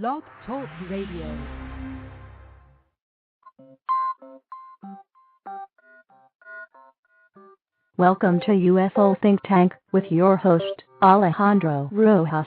Blog Talk Radio. Welcome to UFO Think Tank with your host, Alejandro Rojas.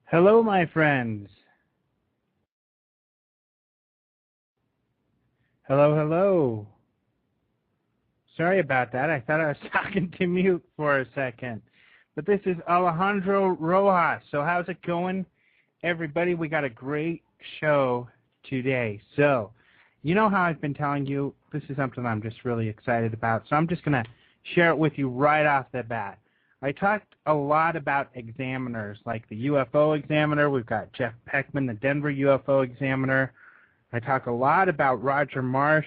Hello, my friends. Hello, hello. Sorry about that. I thought I was talking to mute for a second. But this is Alejandro Rojas. So how's it going, everybody? We got a great show today. So, you know how I've been telling you, this is something I'm just really excited about. So I'm just going to share it with you right off the bat. I talked a lot about examiners, like the UFO examiner. We've got Jeff Peckman, the Denver UFO examiner. I talk a lot about Roger Marsh,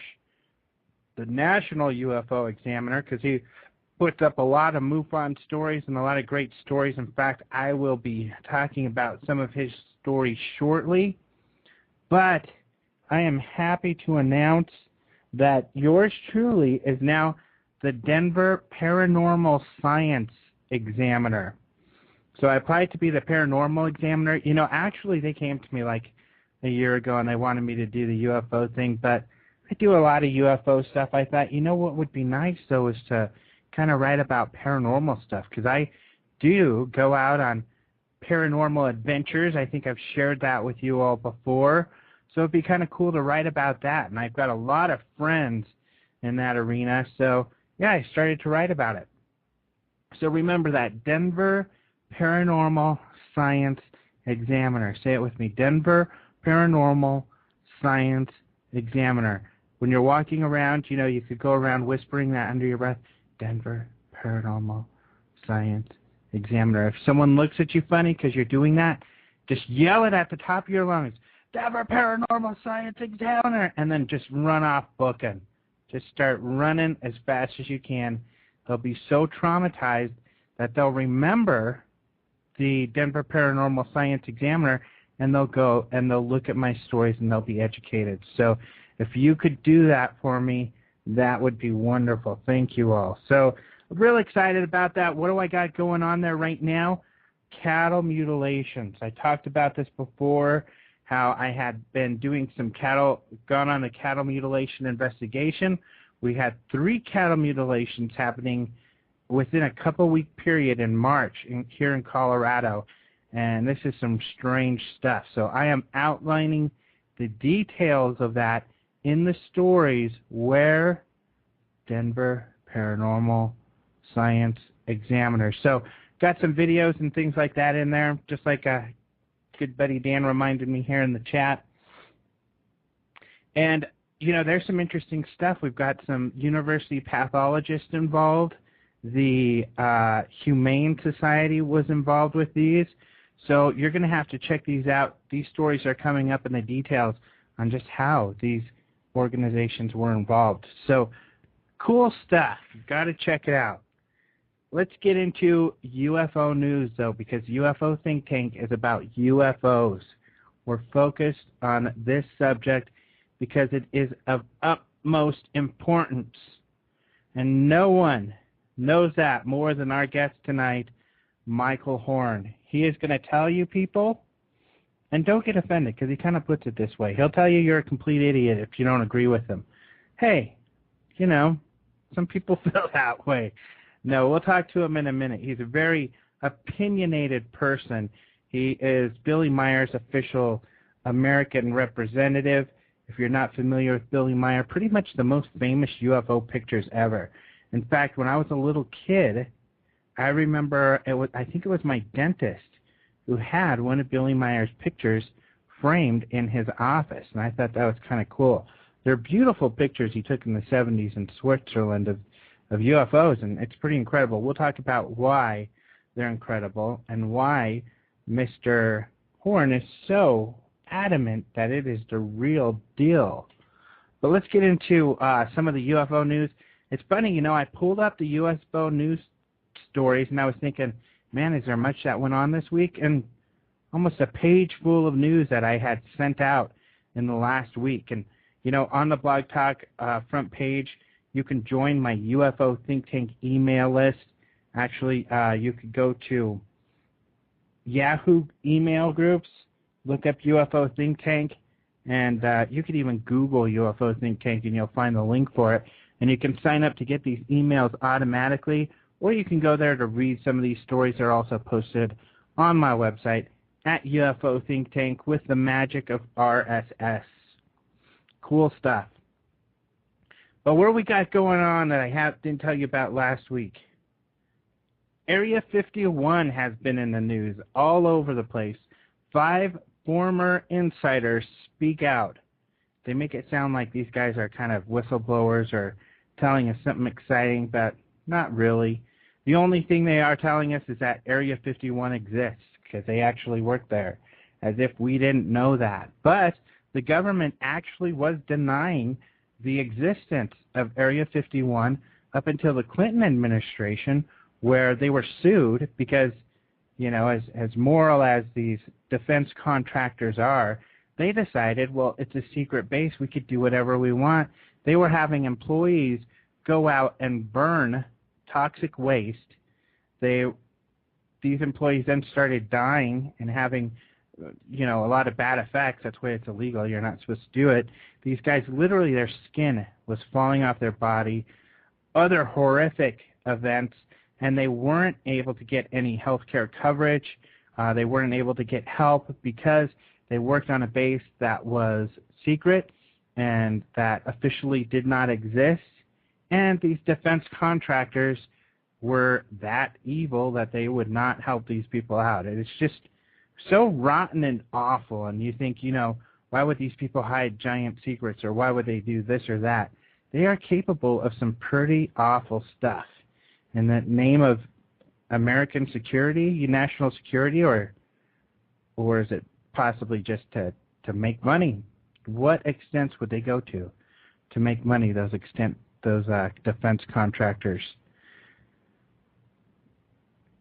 the National UFO examiner, because he puts up a lot of MUFON stories and a lot of great stories. In fact, I will be talking about some of his stories shortly. But I am happy to announce that yours truly is now the Denver Paranormal Science examiner. So I applied to be the paranormal examiner. You know, actually they came to me like a year ago and they wanted me to do the UFO thing, but I do a lot of UFO stuff. I thought, you know what would be nice though is to kind of write about paranormal stuff, because I do go out on paranormal adventures. I think I've shared that with you all before. So it'd be kind of cool to write about that. And I've got a lot of friends in that arena. So yeah, I started to write about it. So remember that, Denver Paranormal Science Examiner. Say it with me, Denver Paranormal Science Examiner. When you're walking around, you know, you could go around whispering that under your breath, Denver Paranormal Science Examiner. If someone looks at you funny because you're doing that, just yell it at the top of your lungs, Denver Paranormal Science Examiner, and then just run off booking. Just start running as fast as you can. They'll be so traumatized that they'll remember the Denver Paranormal Science Examiner, and they'll go and they'll look at my stories and they'll be educated. So if you could do that for me, that would be wonderful. Thank you all. So I'm really excited about that. What do I got going on there right now? Cattle mutilations. I talked about this before, how I had been doing some gone on a cattle mutilation investigation. We had 3 cattle mutilations happening within a couple-week period in March here in Colorado, and this is some strange stuff. So I am outlining the details of that in the stories where Denver Paranormal Science Examiner. So got some videos and things like that in there, just like a good buddy Dan reminded me here in the chat. And you know, there's some interesting stuff. We've got some university pathologists involved. The Humane Society was involved with these. So you're going to have to check these out. These stories are coming up in the details on just how these organizations were involved. So cool stuff. You've got to check it out. Let's get into UFO news, though, because UFO Think Tank is about UFOs. We're focused on this subject because it is of utmost importance. And no one knows that more than our guest tonight, Michael Horn. He is going to tell you, people, and don't get offended because he kind of puts it this way. He'll tell you you're a complete idiot if you don't agree with him. Hey, you know, some people feel that way. No, we'll talk to him in a minute. He's a very opinionated person. He is Billy Meier's official American representative. If you're not familiar with Billy Meier, pretty much the most famous UFO pictures ever. In fact, when I was a little kid, I remember I think it was my dentist who had one of Billy Meier's pictures framed in his office, and I thought that was kind of cool. They're beautiful pictures he took in the 70s in Switzerland of UFOs, and it's pretty incredible. We'll talk about why they're incredible and why Mr. Horn is so adamant that it is the real deal. But let's get into some of the UFO news. It's funny, you know, I pulled up the UFO news stories, and I was thinking, man, is there much that went on this week? And almost a page full of news that I had sent out in the last week. And, you know, on the Blog Talk front page, you can join my UFO Think Tank email list. Actually, you could go to Yahoo email groups, look up UFO Think Tank, and you could even Google UFO Think Tank, and you'll find the link for it. And you can sign up to get these emails automatically, or you can go there to read some of these stories. They're also posted on my website at UFO Think Tank with the magic of RSS. Cool stuff. But what we got going on that I didn't tell you about last week? Area 51 has been in the news all over the place. 5 former insiders speak out. They make it sound like these guys are kind of whistleblowers or telling us something exciting, but not really. The only thing they are telling us is that Area 51 exists because they actually work there, as if we didn't know that. But the government actually was denying the existence of Area 51 up until the Clinton administration, where they were sued because, you know, as moral as these defense contractors are, they decided, well, it's a secret base. We could do whatever we want. They were having employees go out and burn toxic waste. These employees then started dying and having, you know, a lot of bad effects. That's why it's illegal. You're not supposed to do it. These guys, literally, their skin was falling off their body. Other horrific events, and they weren't able to get any health care coverage. They weren't able to get help because they worked on a base that was secret and that officially did not exist. And these defense contractors were that evil that they would not help these people out. And it's just so rotten and awful. And you think, you know, why would these people hide giant secrets, or why would they do this or that? They are capable of some pretty awful stuff. In the name of American security, national security, or is it possibly just to make money? What extents would they go to make money, those defense contractors?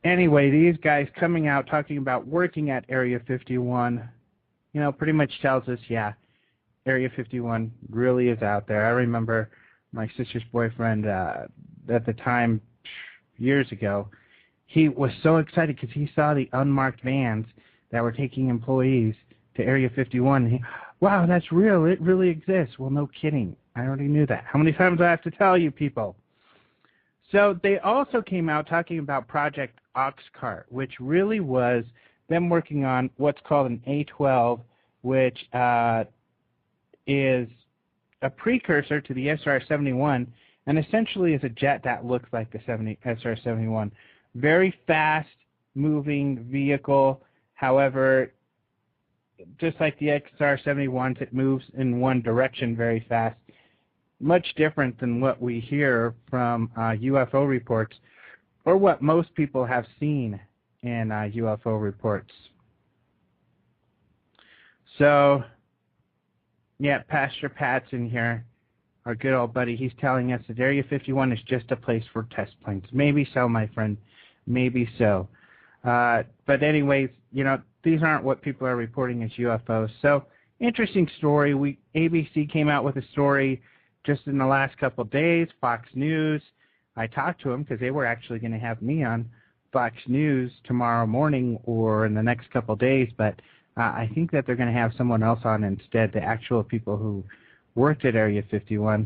Anyway, these guys coming out talking about working at Area 51, you know, pretty much tells us, yeah, Area 51 really is out there. I remember my sister's boyfriend at the time, years ago, he was so excited because he saw the unmarked vans that were taking employees to Area 51. Wow, that's real. It really exists. Well, no kidding. I already knew that. How many times do I have to tell you, people? So they also came out talking about Project Oxcart, which really was them working on what's called an A-12, which is a precursor to the SR-71, and essentially is a jet that looks like the SR-71. Very fast-moving vehicle. However, just like the SR-71s, it moves in one direction very fast. Much different than what we hear from UFO reports, or what most people have seen in UFO reports. So, yeah, Pastor Pat's in here, our good old buddy. He's telling us that Area 51 is just a place for test planes. Maybe so, my friend. Maybe so. But anyways, you know, these aren't what people are reporting as UFOs. So, interesting story. ABC came out with a story just in the last couple of days. Fox News, I talked to them because they were actually going to have me on Fox News tomorrow morning or in the next couple of days, but I think that they're going to have someone else on instead, the actual people who worked at Area 51.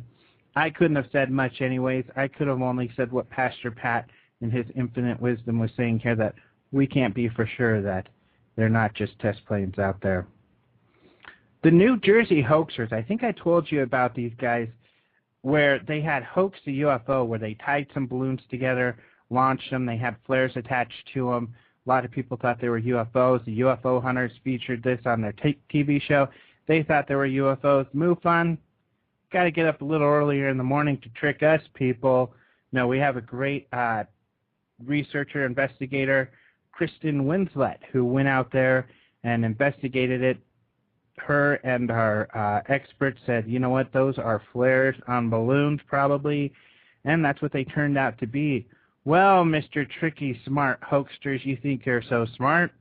I couldn't have said much anyways. I could have only said what Pastor Pat in his infinite wisdom was saying here, that we can't be for sure that they're not just test planes out there. The New Jersey hoaxers, I think I told you about these guys where they had hoaxed a UFO, where they tied some balloons together, launched them, they had flares attached to them. A lot of people thought they were UFOs. The UFO hunters featured this on their TV show. They thought they were UFOs. MUFON, got to get up a little earlier in the morning to trick us people. No, we have a great researcher, investigator, Kristen Winslet, who went out there and investigated it. Her and our experts said, you know what, those are flares on balloons probably, and that's what they turned out to be. Well, Mr. Tricky Smart Hoaxsters, you think you're so smart?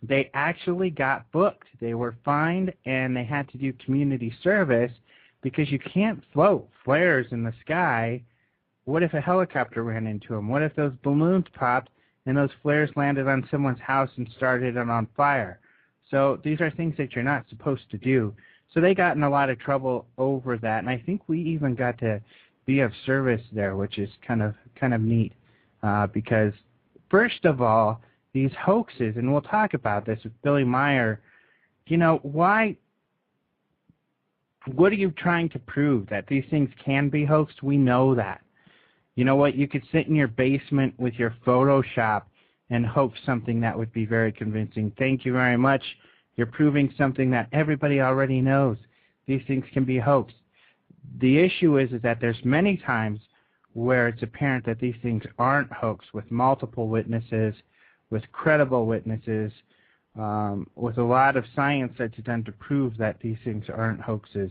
They actually got booked. They were fined, and they had to do community service because you can't float flares in the sky. What if a helicopter ran into them? What if those balloons popped and those flares landed on someone's house and started it on fire? So these are things that you're not supposed to do. So they got in a lot of trouble over that, and I think we even got to be of service there, which is kind of neat. Because first of all, these hoaxes, and we'll talk about this with Billy Meier, you know, what are you trying to prove? That these things can be hoaxed? We know that. You know what? You could sit in your basement with your Photoshop and hoax something that would be very convincing. Thank you very much. You're proving something that everybody already knows. These things can be hoaxed. The issue is that there's many times where it's apparent that these things aren't hoaxed, with multiple witnesses, with credible witnesses, with a lot of science that's done to prove that these things aren't hoaxes.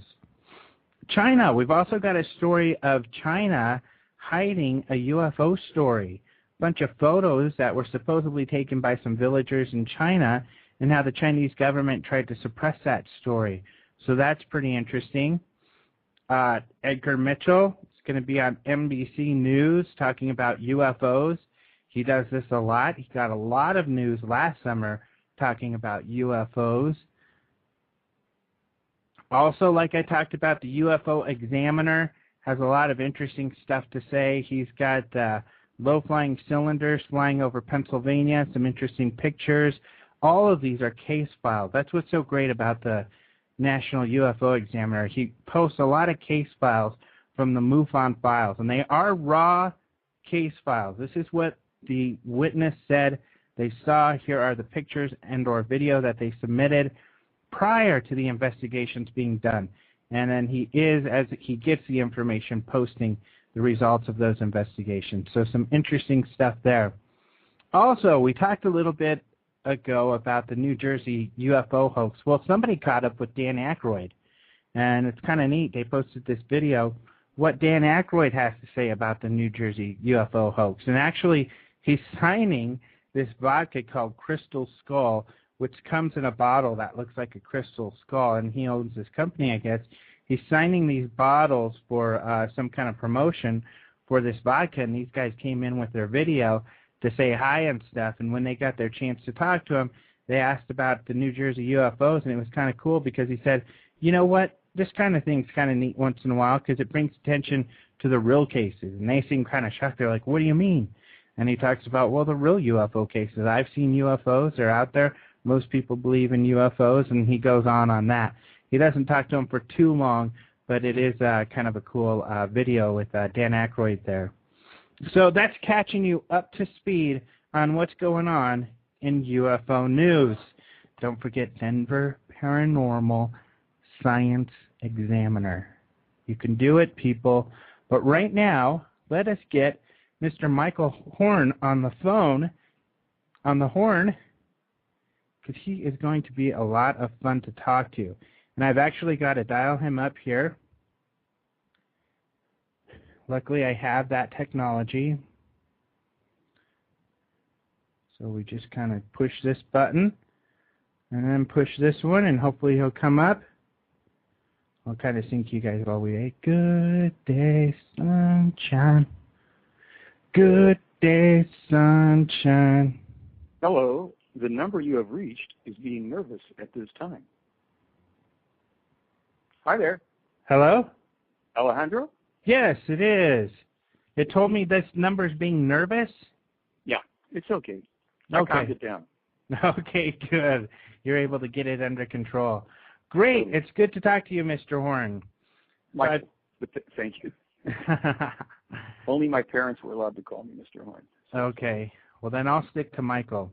China. We've also got a story of China hiding a UFO story. Bunch of photos that were supposedly taken by some villagers in China, and how the Chinese government tried to suppress that story. So that's pretty interesting. Edgar Mitchell is going to be on NBC News talking about UFOs. He does this a lot. He got a lot of news last summer talking about UFOs. Also, like I talked about, the UFO Examiner has a lot of interesting stuff to say. He's got low-flying cylinders flying over Pennsylvania, some interesting pictures. All of these are case files. That's what's so great about the National UFO Examiner. He posts a lot of case files from the MUFON files, and they are raw case files. This is what the witness said they saw. Here are the pictures and or video that they submitted prior to the investigations being done. And then he is, as he gets the information, posting the results of those investigations. So some interesting stuff there. Also, we talked a little bit ago about the New Jersey UFO hoax. Well, somebody caught up with Dan Aykroyd, and it's kind of neat. They posted this video, what Dan Aykroyd has to say about the New Jersey UFO hoax. And actually, he's signing this vodka called Crystal Skull, which comes in a bottle that looks like a crystal skull, and he owns this company, I guess. He's signing these bottles for some kind of promotion for this vodka, and these guys came in with their video to say hi and stuff, and when they got their chance to talk to him, they asked about the New Jersey UFOs, and it was kind of cool because he said, you know what, this kind of thing's kind of neat once in a while because it brings attention to the real cases, and they seem kind of shocked. They're like, what do you mean? And he talks about, well, the real UFO cases. I've seen UFOs. They're out there. Most people believe in UFOs, and he goes on that. He doesn't talk to him for too long, but it is kind of a cool video with Dan Aykroyd there. So that's catching you up to speed on what's going on in UFO news. Don't forget Denver Paranormal Science Examiner. You can do it, people. But right now, let us get Mr. Michael Horn on the phone, on the horn, because he is going to be a lot of fun to talk to. And I've actually got to dial him up here. Luckily, I have that technology. So we just kind of push this button and then push this one, and hopefully he'll come up. I'll kind of sing to you guys all the way. Good day, sunshine. Good day, sunshine. Hello, the number you have reached is being nervous at this time. Hi there. Hello? Alejandro? Yes, it is. It told me this number's being nervous? Yeah, it's okay. I Okay. calmed it down. Okay, good. You're able to get it under control. Great. It's good to talk to you, Mr. Horn. Michael, thank you. Only my parents were allowed to call me Mr. Horn. Okay. Well, then I'll stick to Michael.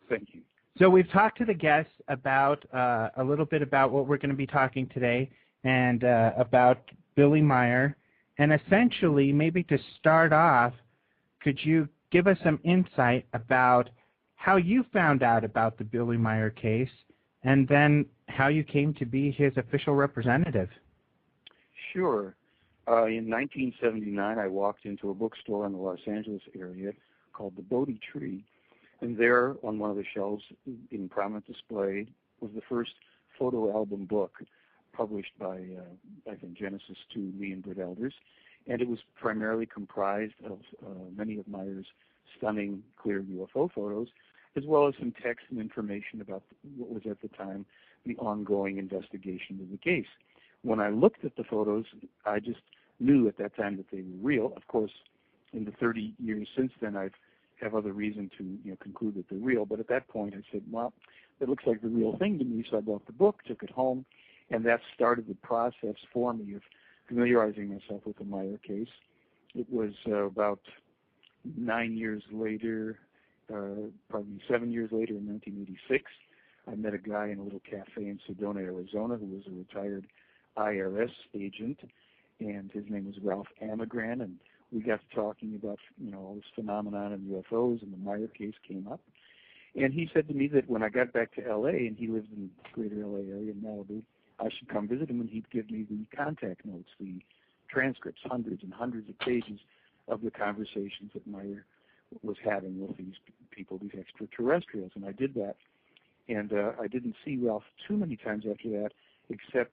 Thank you. So we've talked to the guests about a little bit about what we're going to be talking today and about Billy Meier. And essentially, maybe to start off, could you give us some insight about how you found out about the Billy Meier case and then how you came to be his official representative? Sure. In 1979, I walked into a bookstore in the Los Angeles area called the Bodhi Tree, and there on one of the shelves in prominent display was the first photo album book published by, I think, Genesis 2, Lee and Britt Elders, and it was primarily comprised of many of Meier's stunning, clear UFO photos, as well as some text and information about what was at the time the ongoing investigation of the case. When I looked at the photos, I just knew at that time that they were real. Of course, in the 30 years since then, I have other reason to conclude that they're real. But at that point, I said, well, it looks like the real thing to me. So I bought the book, took it home, and that started the process for me of familiarizing myself with the Meier case. It was about 9 years later, probably 7 years later in 1986, I met a guy in a little cafe in Sedona, Arizona, who was a retired IRS agent, and his name was Ralph Amagran, and we got to talking about all this phenomenon of UFOs, and the Meier case came up. And he said to me that when I got back to L.A., and he lived in the greater L.A. area in Malibu, I should come visit him, and he'd give me the contact notes, the transcripts, hundreds and hundreds of pages of the conversations that Meier was having with these people, these extraterrestrials. And I did that. And I didn't see Ralph too many times after that, except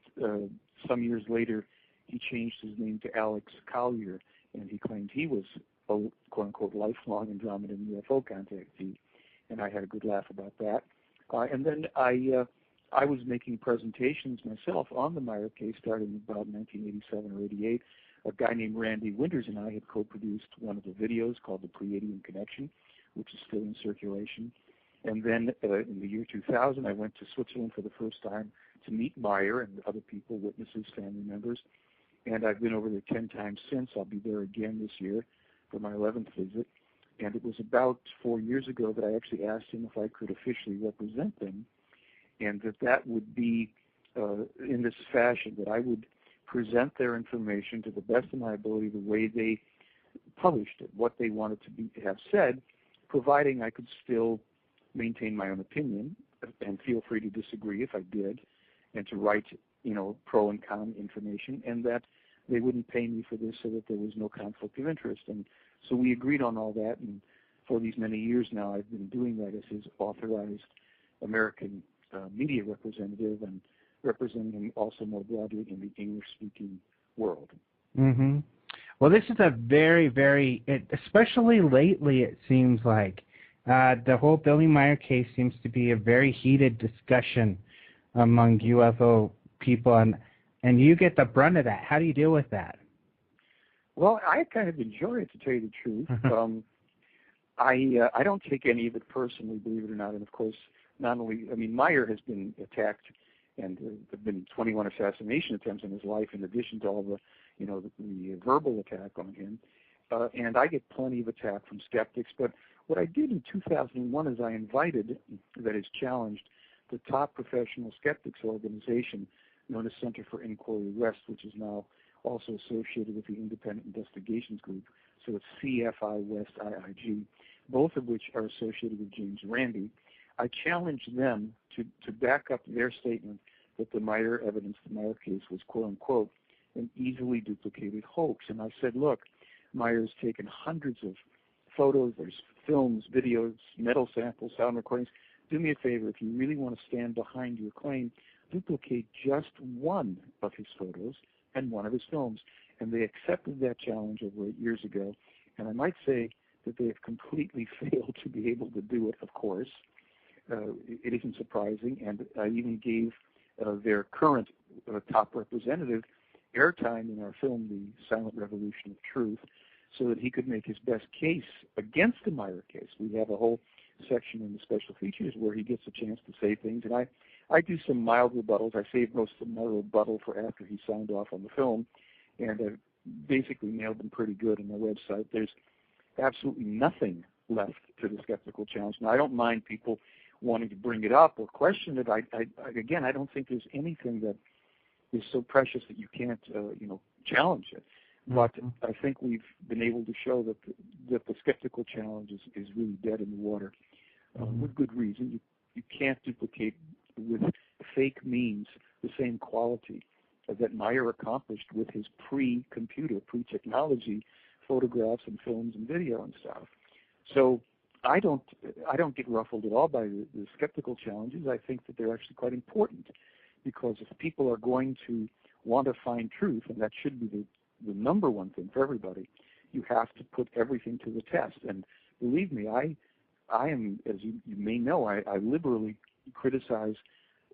some years later, he changed his name to Alex Collier, and he claimed he was a quote-unquote lifelong Andromedan UFO contactee, and I had a good laugh about that. And then I was making presentations myself on the Meier case starting about 1987 or 88. A guy named Randy Winters and I had co-produced one of the videos called The Pleiadian Connection, which is still in circulation. And then in the year 2000, I went to Switzerland for the first time to meet Meier and other people, witnesses, family members. And I've been over there 10 times since. I'll be there again this year for my 11th visit. And it was about 4 years ago that I actually asked him if I could officially represent them, and that would be in this fashion, that I would present their information to the best of my ability, the way they published it, what they wanted to have said, providing I could still maintain my own opinion and feel free to disagree if I did, and to write, pro and con information, and that they wouldn't pay me for this so that there was no conflict of interest. And so we agreed on all that, and for these many years now, I've been doing that as his authorized American media representative and representing him also more broadly in the English-speaking world. Mm-hmm. Well, this is a very, very, especially lately, it seems like, the whole Billy Meier case seems to be a very heated discussion among UFO people, and you get the brunt of that. How do you deal with that? Well, I kind of enjoy it, to tell you the truth. I don't take any of it personally, believe it or not. And of course, not only, Meier has been attacked, and there have been 21 assassination attempts in his life, in addition to all the, the verbal attack on him. And I get plenty of attack from skeptics. But what I did in 2001 is I invited, that is challenged, the top professional skeptics organization known as Center for Inquiry West, which is now also associated with the Independent Investigations Group. So it's CFI West IIG, both of which are associated with James Randi. I challenged them to back up their statement that the Meier evidence, the Meier case, was quote-unquote an easily duplicated hoax. And I said, look, Meier's taken hundreds of photos, there's films, videos, metal samples, sound recordings. Do me a favor, if you really want to stand behind your claim, duplicate just one of his photos and one of his films. And they accepted that challenge over 8 years ago. And I might say that they have completely failed to be able to do it, of course. It isn't surprising, and I even gave their current top representative airtime in our film, The Silent Revolution of Truth, so that he could make his best case against the Meier case. We have a whole section in the special features where he gets a chance to say things, and I do some mild rebuttals. I saved most of my rebuttal for after he signed off on the film, and I basically nailed them pretty good on my website. There's absolutely nothing left to the skeptical challenge. Now, I don't mind people wanting to bring it up or question it. Again, I don't think there's anything that is so precious that you can't, challenge it. But I think we've been able to show that the skeptical challenge is really dead in the water, with good reason. You can't duplicate with fake means the same quality that Meier accomplished with his pre-computer, pre-technology photographs and films and video and stuff. So I don't get ruffled at all by the skeptical challenges. I think that they're actually quite important, because if people are going to want to find truth, and that should be the number one thing for everybody, you have to put everything to the test. And believe me, I am, as you may know, I liberally criticize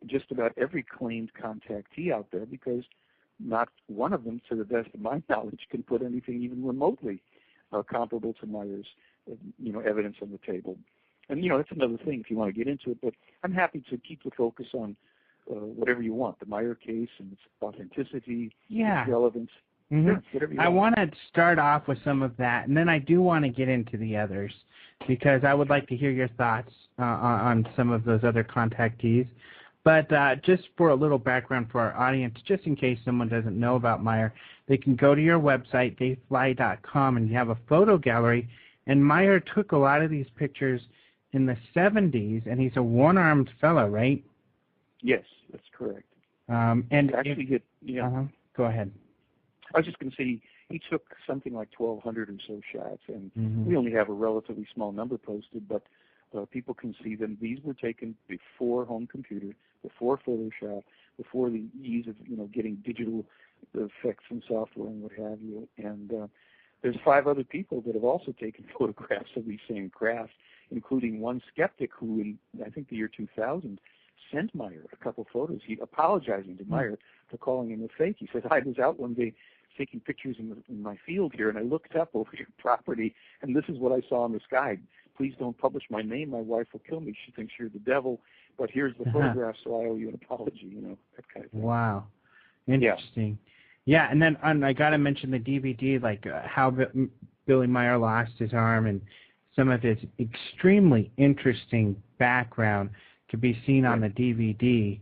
just about every claimed contactee out there, because not one of them, to the best of my knowledge, can put anything even remotely comparable to Meier's evidence on the table. And that's another thing if you want to get into it, but I'm happy to keep the focus on whatever you want, the Meier case and its authenticity, its relevance. I want to start off with some of that, and then I do want to get into the others, because I would like to hear your thoughts on some of those other contactees. But just for a little background for our audience, just in case someone doesn't know about Meier, they can go to your website, davefly.com, and you have a photo gallery. And Meier took a lot of these pictures in the 70s, and he's a one-armed fellow, right? Yes, that's correct. And actually, go ahead. I was just going to say he took something like 1,200 or so shots, and we only have a relatively small number posted, but people can see them. These were taken before home computer, before Photoshop, before the ease of getting digital effects and software and what have you. And there's 5 other people that have also taken photographs of these same crafts, including one skeptic who, in I think the year 2000, sent Meier a couple photos. He apologizing to Meier for calling him a fake. He said, I was out one day taking pictures in my field here, and I looked up over your property, and this is what I saw in the sky. Please don't publish my name. My wife will kill me. She thinks you're the devil, but here's the photograph, so I owe you an apology, that kind of thing. Wow. Interesting. Yeah, and then I got to mention the DVD, like how Billy Meier lost his arm and some of his extremely interesting background to be seen on the DVD,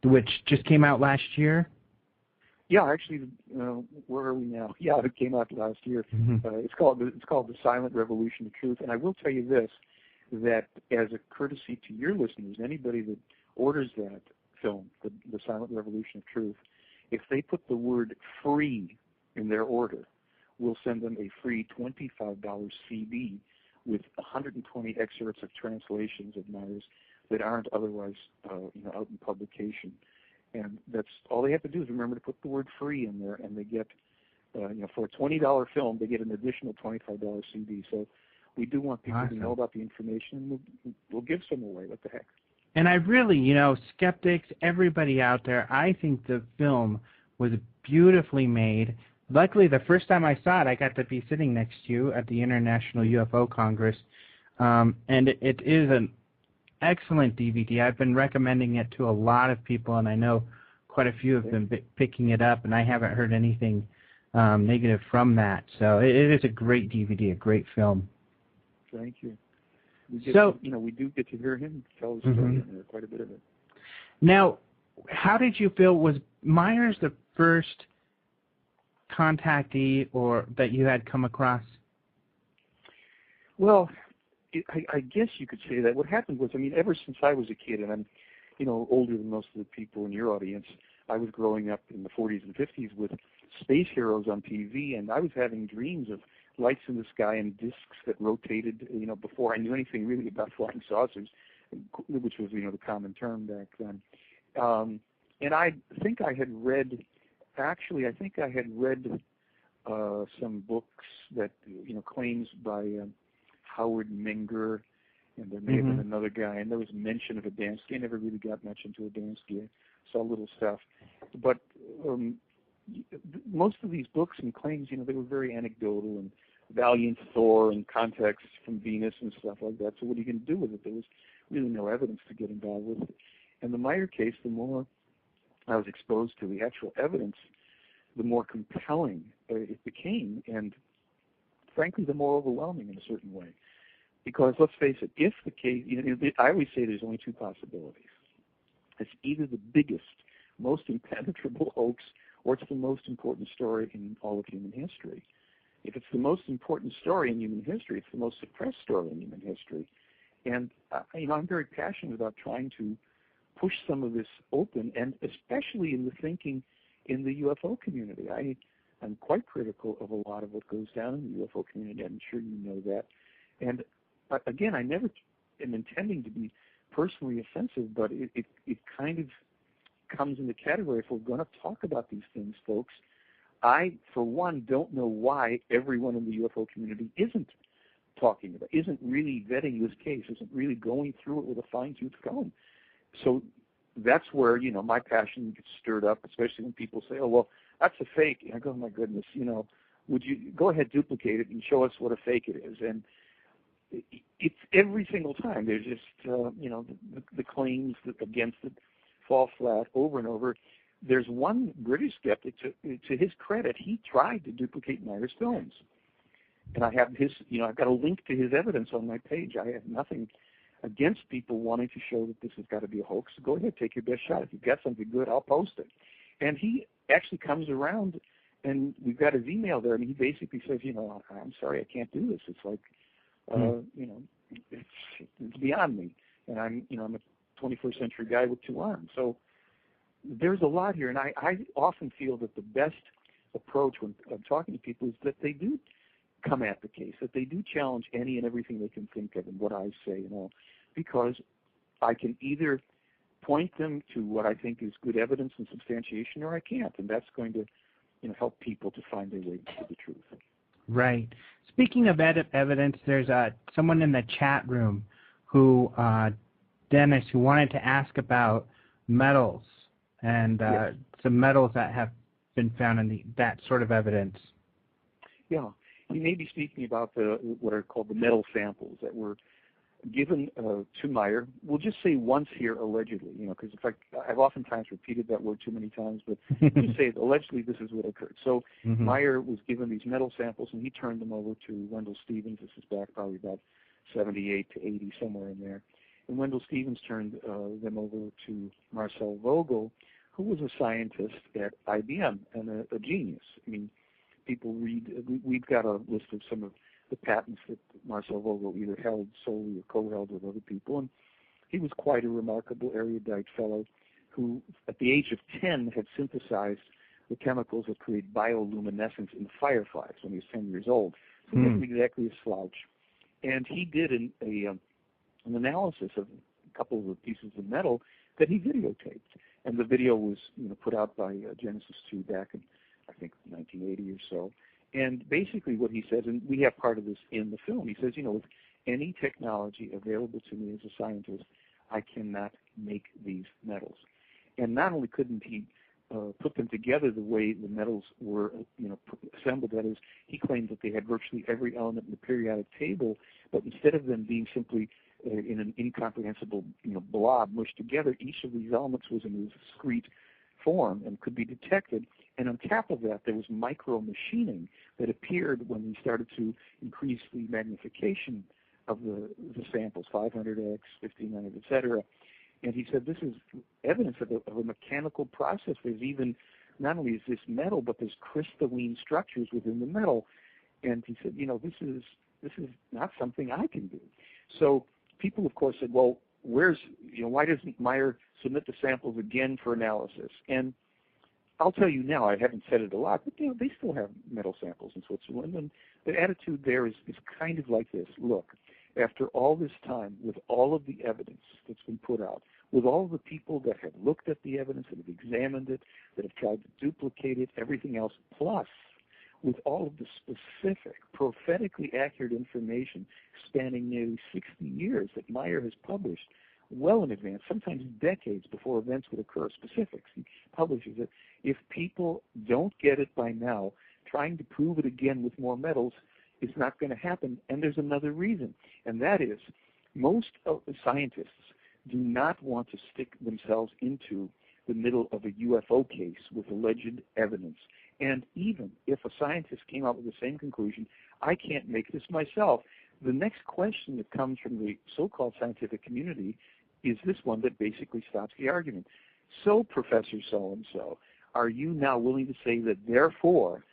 which just came out last year. Yeah, actually, where are we now? Yeah, it came out last year. It's called The Silent Revolution of Truth. And I will tell you this, that as a courtesy to your listeners, anybody that orders that film, The Silent Revolution of Truth, if they put the word free in their order, we'll send them a free $25 CD with 120 excerpts of translations of Meier's that aren't otherwise out in publication. And that's all they have to do is remember to put the word free in there, and they get, for a $20 film, they get an additional $25 CD. So we do want people to know about the information, and we'll give some away. What the heck? And I really, skeptics, everybody out there, I think the film was beautifully made. Luckily, the first time I saw it, I got to be sitting next to you at the International UFO Congress, and it is an excellent DVD. I've been recommending it to a lot of people, and I know quite a few have been picking it up, and I haven't heard anything negative from that. So it is a great DVD, a great film. Thank you. We do get to hear him tell the story in there, quite a bit of it. Now, how did you feel? Was Myers the first contactee or that you had come across? Well, I guess you could say that. What happened was, ever since I was a kid, and I'm, older than most of the people in your audience, I was growing up in the 40s and 50s with space heroes on TV, and I was having dreams of lights in the sky and discs that rotated, before I knew anything really about flying saucers, which was, the common term back then. And I think I had read some books that, claims by Howard Menger, and there may have been another guy, and there was mention of Adamski. I never really got much into Adamski. I saw little stuff. But most of these books and claims, they were very anecdotal and Valiant Thor and context from Venus and stuff like that. So what are you going to do with it? There was really no evidence to get involved with it. And the Meier case, the more I was exposed to the actual evidence, the more compelling it became, and frankly, the more overwhelming in a certain way. Because let's face it, if the case, I always say there's only two possibilities. It's either the biggest, most impenetrable hoax, or it's the most important story in all of human history. If it's the most important story in human history, it's the most suppressed story in human history. And, I'm very passionate about trying to push some of this open, and especially in the thinking in the UFO community. I'm quite critical of a lot of what goes down in the UFO community. I'm sure you know that. And again, I never am intending to be personally offensive, but it kind of comes in the category, if we're going to talk about these things, folks, I, for one, don't know why everyone in the UFO community isn't talking about, isn't really vetting this case, isn't really going through it with a fine-tooth comb. So that's where, my passion gets stirred up, especially when people say, oh, well, that's a fake. And I go, oh, my goodness, would you go ahead, duplicate it and show us what a fake it is? And it's every single time. There's just, the claims against it fall flat over and over. There's one British skeptic, to his credit, he tried to duplicate Meier's films. And I have I've got a link to his evidence on my page. I have nothing against people wanting to show that this has got to be a hoax. Go ahead, take your best shot. If you've got something good, I'll post it. And he actually comes around, and we've got his email there, and he basically says, I'm sorry, I can't do this. It's like, it's beyond me. And I'm a 21st century guy with two arms. So there's a lot here, and I often feel that the best approach when I'm talking to people is that they do come at the case, that they do challenge any and everything they can think of and what I say and all, because I can either point them to what I think is good evidence and substantiation, or I can't, and that's going to help people to find their way to the truth. Right. Speaking of evidence, there's someone in the chat room who, Dennis, who wanted to ask about metals and some metals that have been found in that sort of evidence. Yeah. He may be speaking about what are called the metal samples that were given to Meier. We'll just say once here, allegedly, because I've oftentimes repeated that word too many times, but just say allegedly this is what occurred. So Meier was given these metal samples, and he turned them over to Wendell Stevens. This is back probably about 78 to 80, somewhere in there. And Wendell Stevens turned them over to Marcel Vogel, who was a scientist at IBM and a genius. I mean, people we've got a list of some of the patents that Marcel Vogel either held solely or co-held with other people, and he was quite a remarkable erudite fellow who, at the age of 10, had synthesized the chemicals that create bioluminescence in fireflies when he was 10 years old. So he wasn't exactly a slouch. And he did an analysis of a couple of the pieces of metal that he videotaped. And the video was put out by Genesis 2 back in, I think, 1980 or so. And basically what he says, and we have part of this in the film, he says, with any technology available to me as a scientist, I cannot make these metals. And not only couldn't he put them together the way the metals were assembled, that is, he claimed that they had virtually every element in the periodic table, but instead of them being simply in an incomprehensible blob mushed together, each of these elements was in a discrete form and could be detected. And on top of that, there was micro-machining that appeared when we started to increase the magnification of the samples, 500x, 1500, et cetera. And he said this is evidence of a mechanical process. There's even, not only is this metal, but there's crystalline structures within the metal. And he said, this is not something I can do. So people, of course, said, well, why doesn't Meier submit the samples again for analysis? And I'll tell you now, I haven't said it a lot, but they still have metal samples in Switzerland, and the attitude there is kind of like this. Look, after all this time, with all of the evidence that's been put out, with all of the people that have looked at the evidence, that have examined it, that have tried to duplicate it, everything else, plus with all of the specific, prophetically accurate information spanning nearly 60 years that Meier has published well in advance, sometimes decades before events would occur, specifics. He publishes it. If people don't get it by now, trying to prove it again with more metals is not going to happen. And there's another reason, and that is most of the scientists do not want to stick themselves into the middle of a UFO case with alleged evidence. And even if a scientist came up with the same conclusion, I can't make this myself. The next question that comes from the so-called scientific community is this one that basically stops the argument. So, Professor so-and-so, are you now willing to say that therefore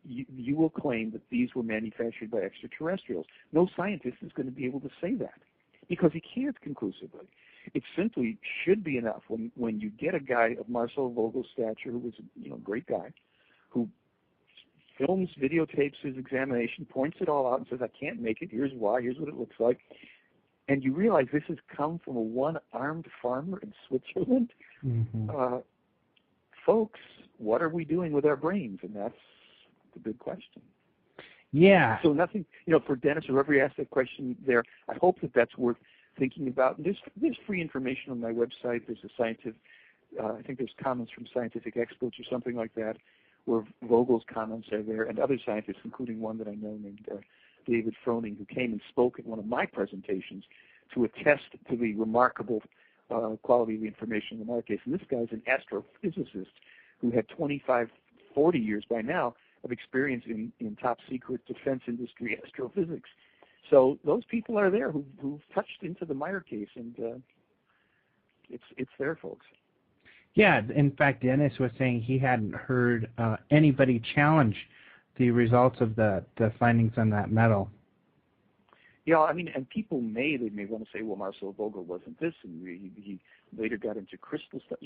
you will claim that these were manufactured by extraterrestrials? No scientist is going to be able to say that because he can't conclusively. It simply should be enough when you get a guy of Marcel Vogel's stature, who was a great guy, who films, videotapes his examination, points it all out and says, I can't make it, here's why, here's what it looks like. And you realize this has come from a one-armed farmer in Switzerland. Mm-hmm. Folks, what are we doing with our brains? And that's the big question. Yeah. So nothing, for Dennis, whoever you asked that question there, I hope that that's worth thinking about. And there's free information on my website. There's a scientific, I think there's comments from scientific experts or something like that, where Vogel's comments are there, and other scientists, including one that I know named David Froning, who came and spoke at one of my presentations to attest to the remarkable quality of the information in the Meier case. And this guy's an astrophysicist who had 25, 40 years by now of experience in top secret defense industry astrophysics. So those people are there who've touched into the Meier case, and it's there, folks. Yeah, in fact, Dennis was saying he hadn't heard anybody challenge the results of the findings on that metal. Yeah, I mean, and people may want to say, well, Marcel Vogel wasn't this, and he later got into crystal stuff.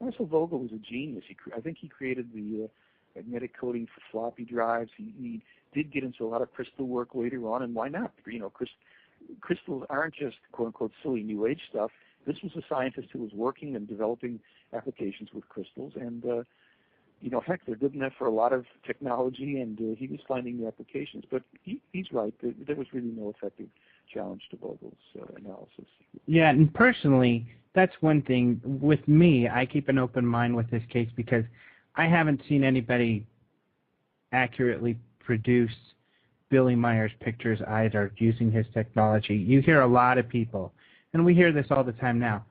Marcel Vogel was a genius. I think he created the magnetic coating for floppy drives. He did get into a lot of crystal work later on, and why not? Crystals aren't just quote-unquote silly New Age stuff. This was a scientist who was working and developing applications with crystals, and heck, they're good enough for a lot of technology, and he was finding the applications. But he's right. There was really no effective challenge to Vogel's analysis. Yeah, and personally, that's one thing. With me, I keep an open mind with this case because I haven't seen anybody accurately produce Billy Meier's pictures either using his technology. You hear a lot of people, and we hear this all the time now,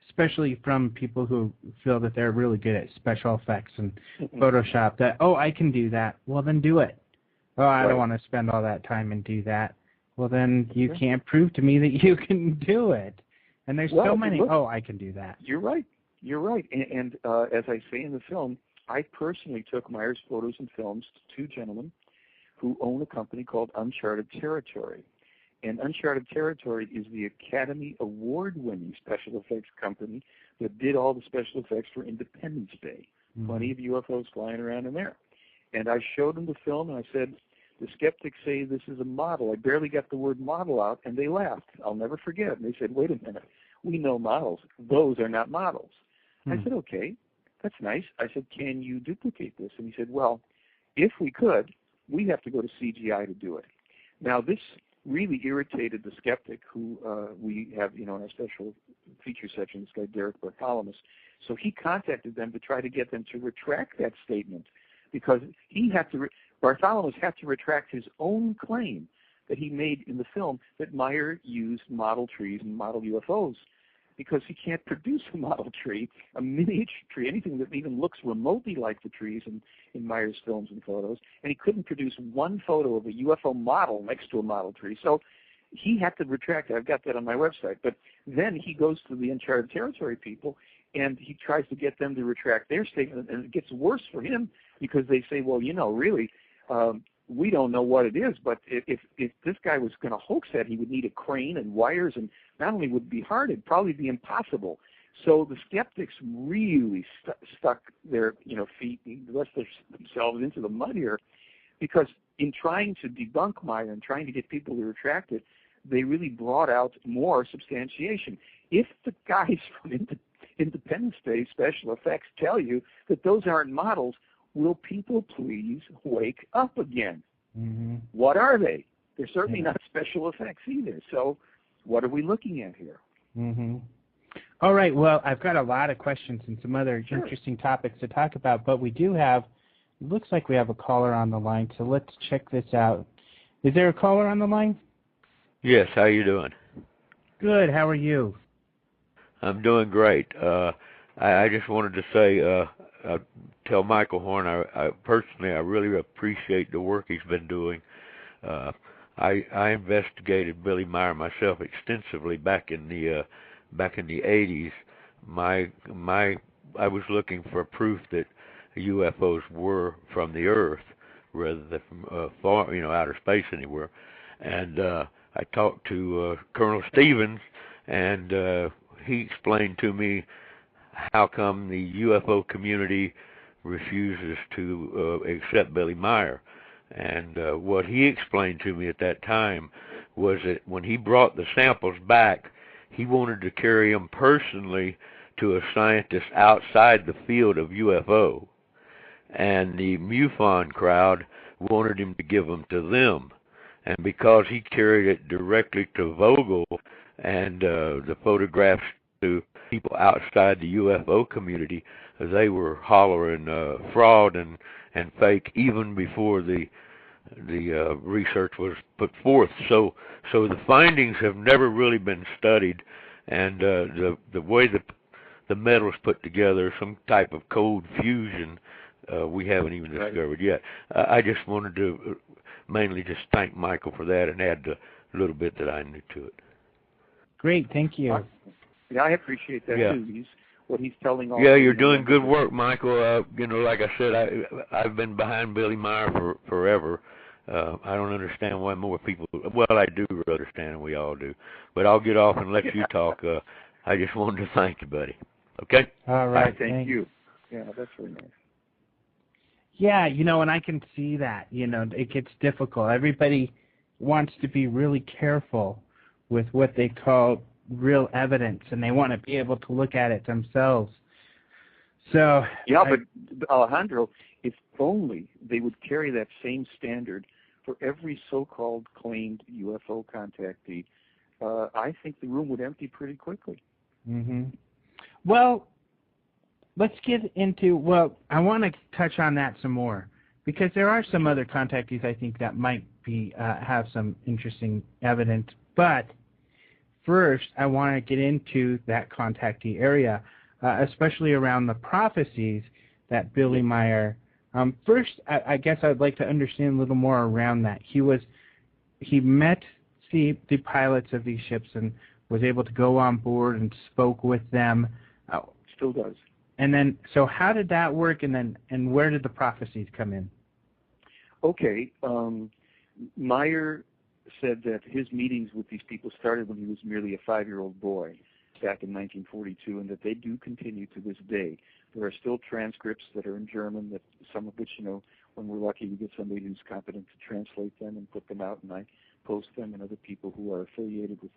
especially from people who feel that they're really good at special effects and Photoshop, that, I can do that. Well, then do it. Oh, I don't want to spend all that time and do that. Well, then you can't prove to me that you can do it. And there's so many, I can do that. You're right. And as I say in the film, I personally took Meier's photos and films to two gentlemen who own a company called Uncharted Territory. And Uncharted Territory is the Academy Award-winning special effects company that did all the special effects for Independence Day. Mm-hmm. Plenty of UFOs flying around in there. And I showed them the film, and I said, the skeptics say this is a model. I barely got the word model out, and they laughed. I'll never forget it. And they said, wait a minute, we know models. Those are not models. I said, okay, that's nice. I said, can you duplicate this? And he said, well, if we could, we have to go to CGI to do it. Now, this really irritated the skeptic who we have, in our special feature section, this guy Derek Bartholomew. So he contacted them to try to get them to retract that statement because he had to, Bartholomew had to retract his own claim that he made in the film that Meier used model trees and model UFOs because he can't produce a model tree, a miniature tree, anything that even looks remotely like the trees in Meier's films and photos, and he couldn't produce one photo of a UFO model next to a model tree. So he had to retract it. I've got that on my website. But then he goes to the Uncharted Territory people, and he tries to get them to retract their statement, and it gets worse for him because they say, well, really, we don't know what it is, but if this guy was going to hoax that, he would need a crane and wires, and not only would it be hard, it'd probably be impossible. So the skeptics really stuck their feet and thrust themselves into the mud here, because in trying to debunk Meier and trying to get people to retract it, they really brought out more substantiation. If the guys from Independence Day special effects tell you that those aren't models, will people please wake up again? Mm-hmm. What are they? They're certainly not special effects either. So what are we looking at here? Mm-hmm. All right, well, I've got a lot of questions and some other interesting topics to talk about, but we do have, it looks like we have a caller on the line, so let's check this out. Is there a caller on the line? Yes, how you doing? Good, how are you? I'm doing great. I just wanted to say, tell Michael Horn, I personally, I really appreciate the work he's been doing. I investigated Billy Meier myself extensively back in the 80s. I was looking for proof that UFOs were from the Earth rather than from far, outer space anywhere. And I talked to Colonel Stevens, and he explained to me how come the UFO community refuses to accept Billy Meier. And what he explained to me at that time was that when he brought the samples back, he wanted to carry them personally to a scientist outside the field of UFO. And the MUFON crowd wanted him to give them to them. And because he carried it directly to Vogel and the photographs to people outside the UFO community, they were hollering fraud and fake even before the research was put forth. So the findings have never really been studied, and the way the metal's put together, some type of cold fusion, we haven't even discovered yet. I just wanted to mainly just thank Michael for that and add the little bit that I knew to it. Great, thank you. Yeah, I appreciate that too. What he's telling all. Yeah, you're doing good work, Michael. Like I said, I've been behind Billy Meier for forever. I don't understand why more people. Well, I do understand, and we all do. But I'll get off and let you talk. I just wanted to thank you, buddy. Okay. All right. Thank you. Yeah, that's very nice. Yeah, and I can see that. It gets difficult. Everybody wants to be really careful with what they call real evidence, and they want to be able to look at it themselves. So yeah, but Alejandro, if only they would carry that same standard for every so-called claimed UFO contactee, I think the room would empty pretty quickly. Mm-hmm. Well, let's get into, I want to touch on that some more, because there are some other contactees I think that might be have some interesting evidence, but first, I want to get into that contactee area, especially around the prophecies that Billy Meier. First, I guess I'd like to understand a little more around that. He met the pilots of these ships and was able to go on board and spoke with them. Still does. And then, so how did that work? And where did the prophecies come in? Okay, Meier said that his meetings with these people started when he was merely a 5-year-old boy back in 1942, and that they do continue to this day. There are still transcripts that are in German, that some of which, when we're lucky, we get somebody who's competent to translate them and put them out, and I post them, and other people who are affiliated with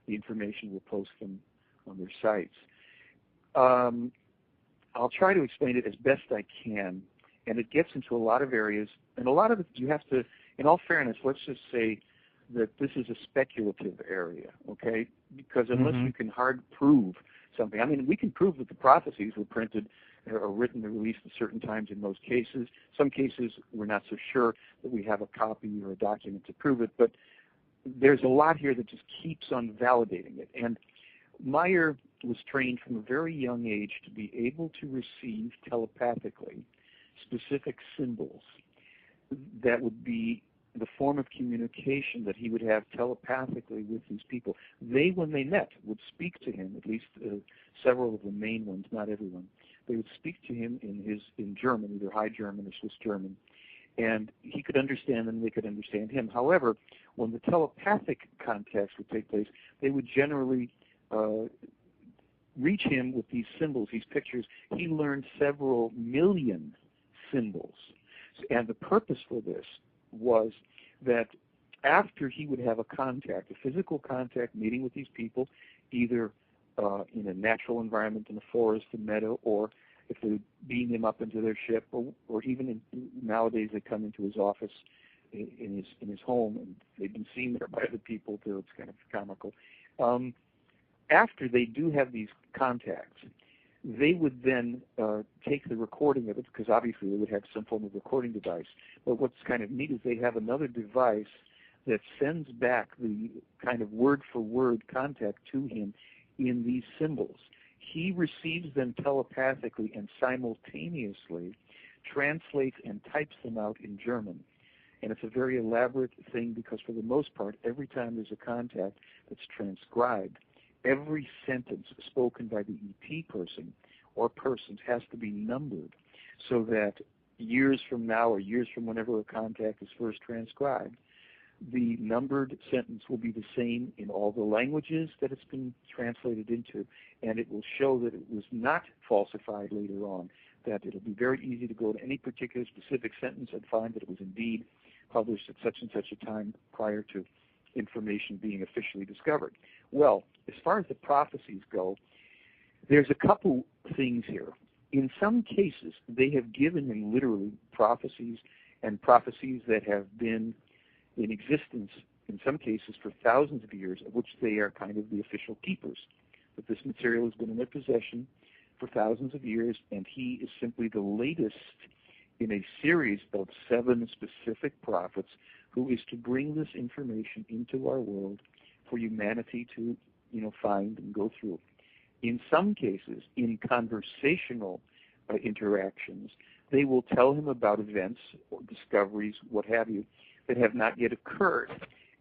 the information will post them on their sites. I'll try to explain it as best I can, and it gets into a lot of areas, and a lot of it you have to, in all fairness, let's just say that this is a speculative area, okay? Because unless you can hard prove something, I mean, we can prove that the prophecies were printed or written and released at certain times in most cases. Some cases we're not so sure that we have a copy or a document to prove it, but there's a lot here that just keeps on validating it. And Meier was trained from a very young age to be able to receive telepathically specific symbols that would be the form of communication that he would have telepathically with these people. They, when they met, would speak to him, at least several of the main ones, not everyone. They would speak to him in German, either High German or Swiss German, and he could understand them, they could understand him. However, when the telepathic contacts would take place, they would generally reach him with these symbols, these pictures. He learned several million symbols, and the purpose for this was that after he would have a contact, a physical contact, meeting with these people, either in a natural environment, in a forest, a meadow, or if they beam him up into their ship, or even nowadays they come into his office in his home, and they've been seen there by other people too. It's kind of comical. After they do have these contacts, they would then take the recording of it, because obviously they would have some form of recording device. But what's kind of neat is they have another device that sends back the kind of word-for-word contact to him in these symbols. He receives them telepathically and simultaneously translates and types them out in German. And it's a very elaborate thing because for the most part, every time there's a contact that's transcribed, every sentence spoken by the ET person or persons has to be numbered so that years from now or years from whenever a contact is first transcribed, the numbered sentence will be the same in all the languages that it's been translated into, and it will show that it was not falsified later on, that it'll be very easy to go to any particular specific sentence and find that it was indeed published at such and such a time prior to information being officially discovered. Well, as far as the prophecies go, there's a couple things here. In some cases, they have given him literally prophecies, and prophecies that have been in existence in some cases for thousands of years, of which they are kind of the official keepers. But this material has been in their possession for thousands of years, and he is simply the latest in a series of 7 specific prophets who is to bring this information into our world for humanity to, find and go through. In some cases, in conversational interactions, they will tell him about events or discoveries, what have you, that have not yet occurred.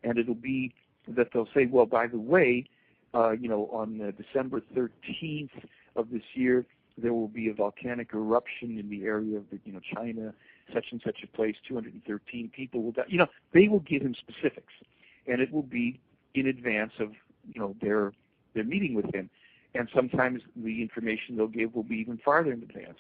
And it'll be that they'll say, well, by the way, on December 13th of this year, there will be a volcanic eruption in the area of China, such and such a place, 213 people will die. They will give him specifics, and it will be in advance of their meeting with him. And sometimes the information they'll give will be even farther in advance.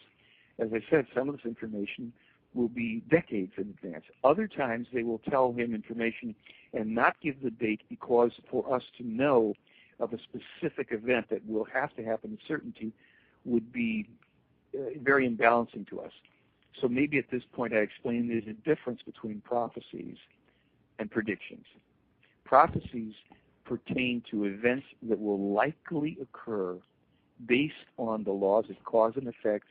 As I said, some of this information will be decades in advance. Other times they will tell him information and not give the date because for us to know of a specific event that will have to happen with certainty would be very imbalancing to us. So maybe at this point I explain there's a difference between prophecies and predictions. Prophecies pertain to events that will likely occur based on the laws of cause and effect,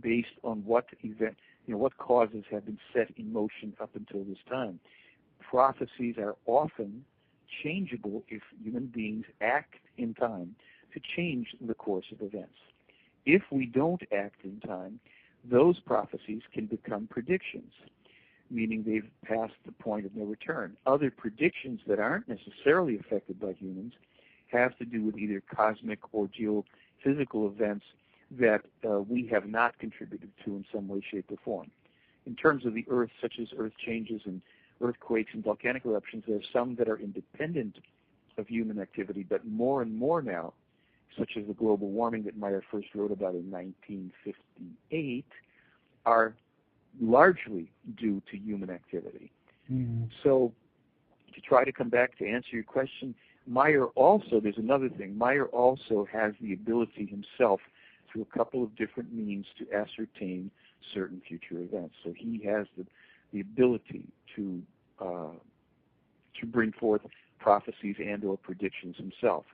based on what event, what causes have been set in motion up until this time. Prophecies are often changeable if human beings act in time to change the course of events. If we don't act in time, those prophecies can become predictions, meaning they've passed the point of no return. Other predictions that aren't necessarily affected by humans have to do with either cosmic or geophysical events that we have not contributed to in some way, shape, or form. In terms of the Earth, such as Earth changes and earthquakes and volcanic eruptions, there are some that are independent of human activity, but more and more now, such as the global warming that Meier first wrote about in 1958, are largely due to human activity. Mm-hmm. So to try to come back to answer your question, Meier also, there's another thing, Meier also has the ability himself through a couple of different means to ascertain certain future events. So he has the ability to bring forth prophecies and or predictions himself.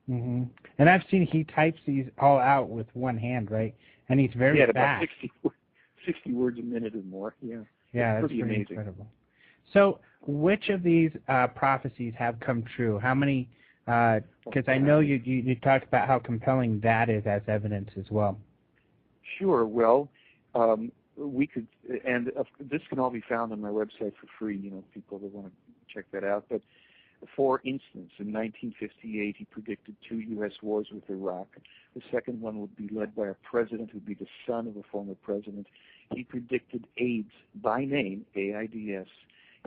Mm-hmm. And I've seen he types these all out with one hand, right? And he's very fast. About 60 words a minute or more. Yeah, that's pretty amazing. Incredible. So which of these prophecies have come true? How many? Because I know you talked about how compelling that is as evidence as well. Sure. Well, we could, and this can all be found on my website for free. People that want to check that out. But for instance, in 1958, he predicted 2 U.S. wars with Iraq. The second one would be led by a president who would be the son of a former president. He predicted AIDS by name, AIDS.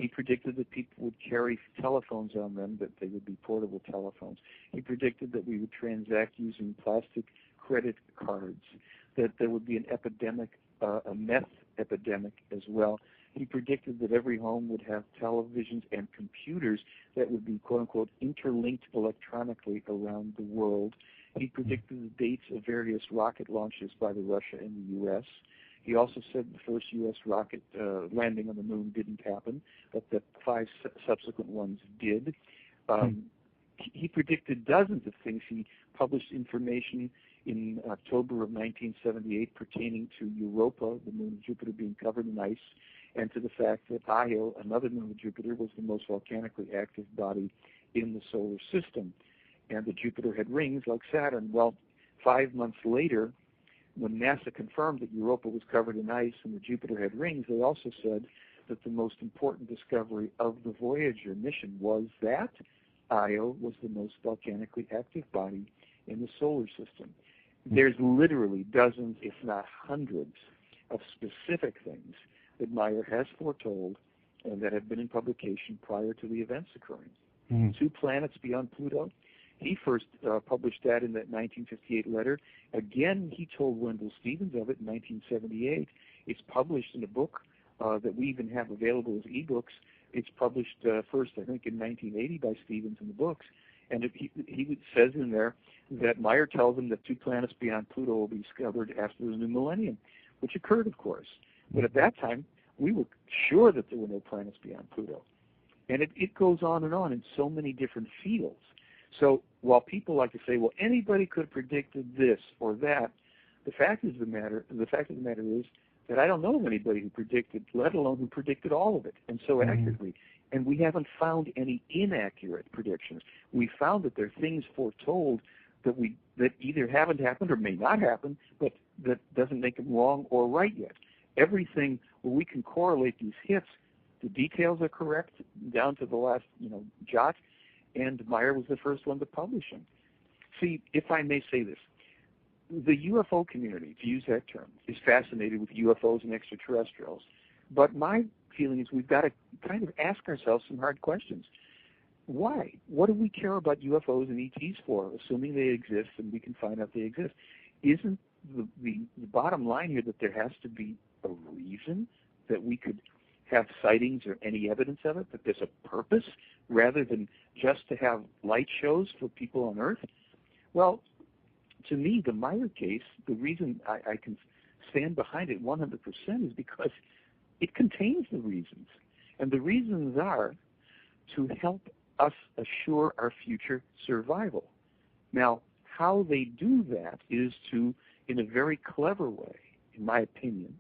He predicted that people would carry telephones on them, that they would be portable telephones. He predicted that we would transact using plastic credit cards, that there would be an epidemic, a meth epidemic as well. He predicted that every home would have televisions and computers that would be, quote-unquote, interlinked electronically around the world. He predicted the dates of various rocket launches by the Russia and the U.S. He also said the first U.S. rocket landing on the moon didn't happen, but that 5 subsequent ones did. He predicted dozens of things. He published information in October of 1978 pertaining to Europa, the moon of Jupiter, being covered in ice, and to the fact that Io, another moon of Jupiter, was the most volcanically active body in the solar system, and that Jupiter had rings like Saturn. Well, 5 months later, when NASA confirmed that Europa was covered in ice and that Jupiter had rings, they also said that the most important discovery of the Voyager mission was that Io was the most volcanically active body in the solar system. There's literally dozens, if not hundreds, of specific things that Meier has foretold and that have been in publication prior to the events occurring. 2 planets beyond Pluto. He first published that in that 1958 letter. Again, he told Wendell Stevens of it in 1978. It's published in a book that we even have available as ebooks. It's published first, I think, in 1980 by Stevens in the books. And he says in there that Meier tells him that 2 planets beyond Pluto will be discovered after the new millennium, which occurred, of course. But at that time, we were sure that there were no planets beyond Pluto. And it goes on and on in so many different fields. So while people like to say, well, anybody could have predicted this or that, the fact of the matter is that I don't know of anybody who predicted, let alone who predicted all of it, and so accurately. And we haven't found any inaccurate predictions. We found that there are things foretold that either haven't happened or may not happen, but that doesn't make them wrong or right yet. Everything where we can correlate these hits, the details are correct down to the last jot, and Meier was the first one to publish them. See, if I may say this, the UFO community, to use that term, is fascinated with UFOs and extraterrestrials. But my feeling is we've got to kind of ask ourselves some hard questions. Why? What do we care about UFOs and ETs for, assuming they exist and we can find out they exist? Isn't the bottom line here that there has to be a reason that we could have sightings or any evidence of it, that there's a purpose rather than just to have light shows for people on Earth? Well, to me, the Meier case, the reason I can stand behind it 100% is because it contains the reasons. And the reasons are to help us assure our future survival. Now, how they do that is to, in a very clever way, in my opinion,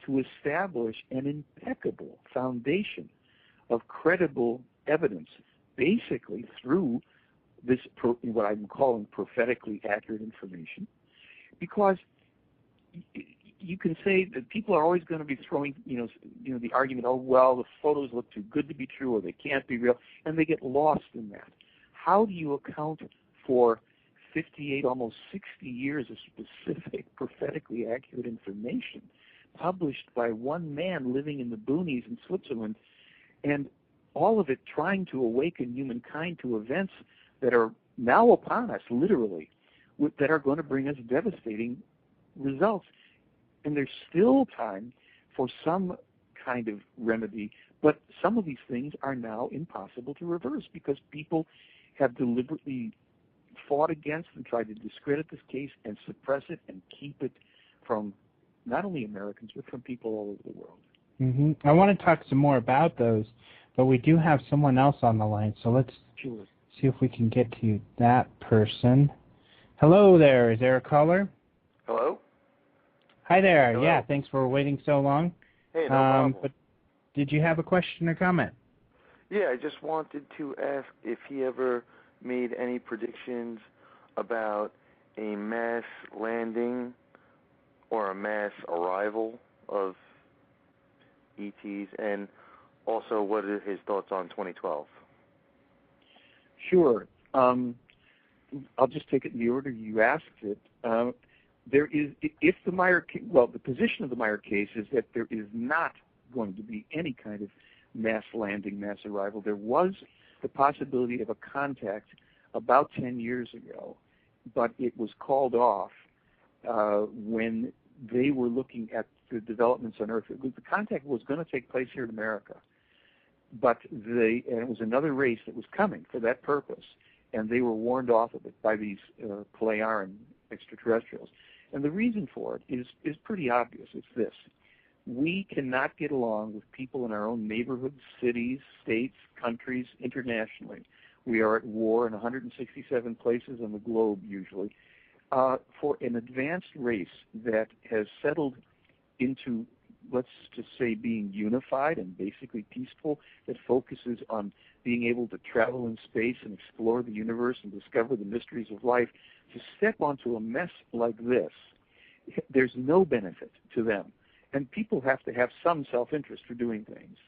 to establish an impeccable foundation of credible evidence, basically through this, what I'm calling prophetically accurate information, because you can say that people are always going to be throwing, the argument, oh, well, the photos look too good to be true or they can't be real, and they get lost in that. How do you account for 58, almost 60 years of specific, prophetically accurate information published by one man living in the boonies in Switzerland, and all of it trying to awaken humankind to events that are now upon us, literally, that are going to bring us devastating results? And there's still time for some kind of remedy, but some of these things are now impossible to reverse because people have deliberately fought against and tried to discredit this case and suppress it and keep it from not only Americans, but from people all over the world. I want to talk some more about those, but we do have someone else on the line, so let's see if we can get to that person. Hello there. Is there a caller? Hello? Hi there. Hello. Yeah, thanks for waiting so long. Hey, no problem. But did you have a question or comment? Yeah, I just wanted to ask if he ever made any predictions about a mass landing or a mass arrival of ETs, and also what are his thoughts on 2012? Sure. I'll just take it in the order you asked it. There is, if the Meier, the position of the Meier case is that there is not going to be any kind of mass landing, mass arrival. There was the possibility of a contact about 10 years ago, but it was called off when they were looking at the developments on Earth. The contact was going to take place here in America, and it was another race that was coming for that purpose. and they were warned off of it by these Pleiaren extraterrestrials. And the reason for it is pretty obvious. It's this. We cannot get along with people in our own neighborhoods, cities, states, countries, internationally. We are at war in 167 places on the globe, usually. For an advanced race that has settled into, let's just say, being unified and basically peaceful, that focuses on being able to travel in space and explore the universe and discover the mysteries of life, to step onto a mess like this, there's no benefit to them. And people have to have some self-interest for doing things.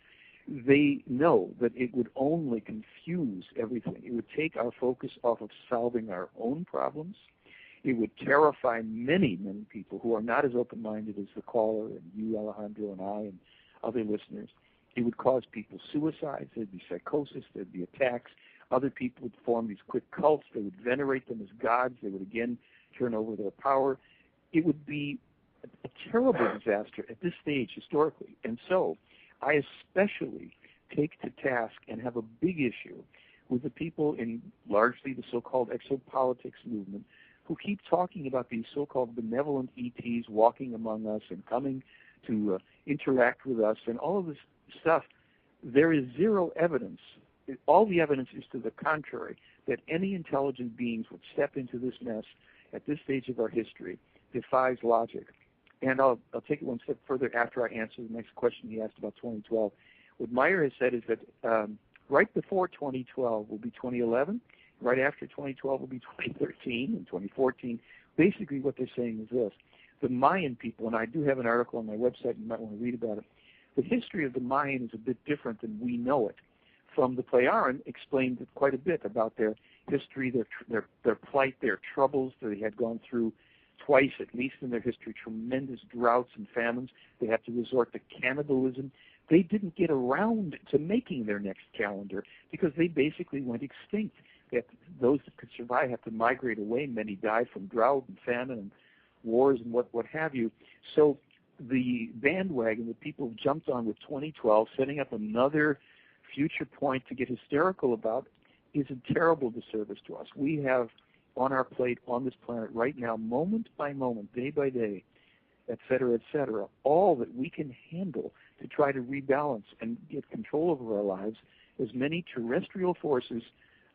They know that it would only confuse everything. It would take our focus off of solving our own problems. It would terrify many, many people who are not as open-minded as the caller and you, Alejandro, and I, and other listeners. It would cause people suicides. There'd be psychosis. There'd be attacks. Other people would form these quick cults. They would venerate them as gods. They would again turn over their power. It would be a terrible disaster at this stage historically. And so I especially take to task and have a big issue with the people in largely the so-called exopolitics movement who keep talking about these so-called benevolent ETs walking among us and coming to interact with us and all of this stuff. There is zero evidence. All the evidence is to the contrary, that any intelligent beings would step into this mess at this stage of our history. Defies logic. And I'll take it one step further after I answer the next question he asked about 2012. What Meier has said is that right before 2012 will be 2011, right after 2012 will be 2013 and 2014. Basically what they're saying is this. The Mayan people, and I do have an article on my website, you might want to read about it, the history of the Mayan is a bit different than we know it. From the Pleiaren explained quite a bit about their history, their plight, their troubles that they had gone through twice, at least in their history, tremendous droughts and famines. They had to resort to cannibalism. They didn't get around to making their next calendar because they basically went extinct. Those that could survive had to migrate away. Many died from drought and famine and wars and what have you. So the bandwagon that people jumped on with 2012, setting up another future point to get hysterical about, is a terrible disservice to us. We have on our plate on this planet right now, moment by moment, day by day, et cetera, all that we can handle to try to rebalance and get control over our lives, as many terrestrial forces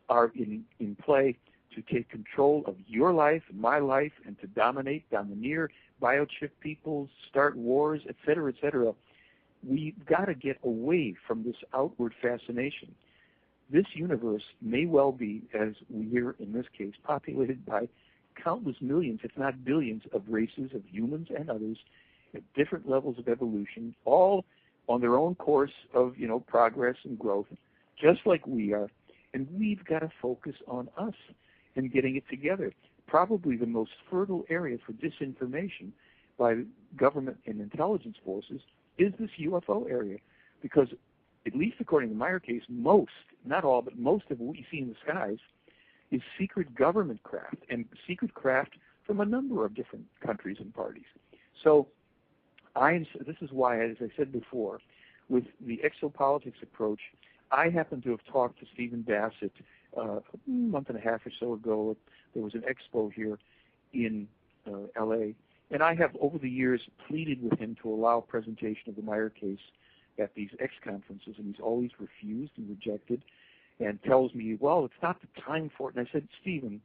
are in play to take control of your life, my life, and to domineer, biochip people, start wars, et cetera. We've got to get away from this outward fascination. This universe may well be, as we hear in this case, populated by countless millions, if not billions, of races of humans and others at different levels of evolution, all on their own course of, progress and growth, just like we are. And we've got to focus on us and getting it together. Probably the most fertile area for disinformation by government and intelligence forces is this UFO area, because at least according to the Meier case, most, not all, but most of what we see in the skies is secret government craft, and secret craft from a number of different countries and parties. So this is why, as I said before, with the exopolitics approach, I happen to have talked to Stephen Bassett a month and a half or so ago. There was an expo here in L.A., and I have over the years pleaded with him to allow presentation of the Meier case at these X conferences, and he's always refused and rejected and tells me, well, it's not the time for it. And I said, Stephen,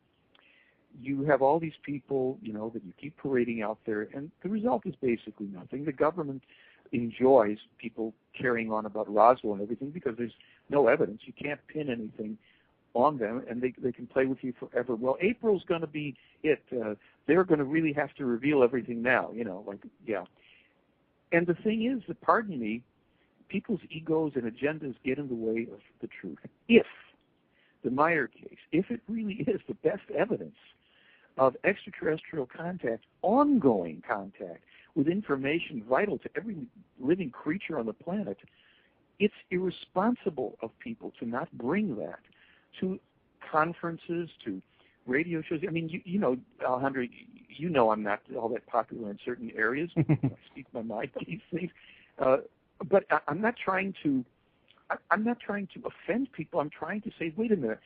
you have all these people, that you keep parading out there, and the result is basically nothing. The government enjoys people carrying on about Roswell and everything because there's no evidence. You can't pin anything on them, and they can play with you forever. Well, April's going to be it. They're going to really have to reveal everything now, yeah. And the thing is that, pardon me, people's egos and agendas get in the way of the truth. If the Meier case, if it really is the best evidence of extraterrestrial contact, ongoing contact, with information vital to every living creature on the planet, it's irresponsible of people to not bring that to conferences, to radio shows. I mean, Alejandro, I'm not all that popular in certain areas. I speak my mind on these things. But I'm not trying to offend people. I'm trying to say, wait a minute.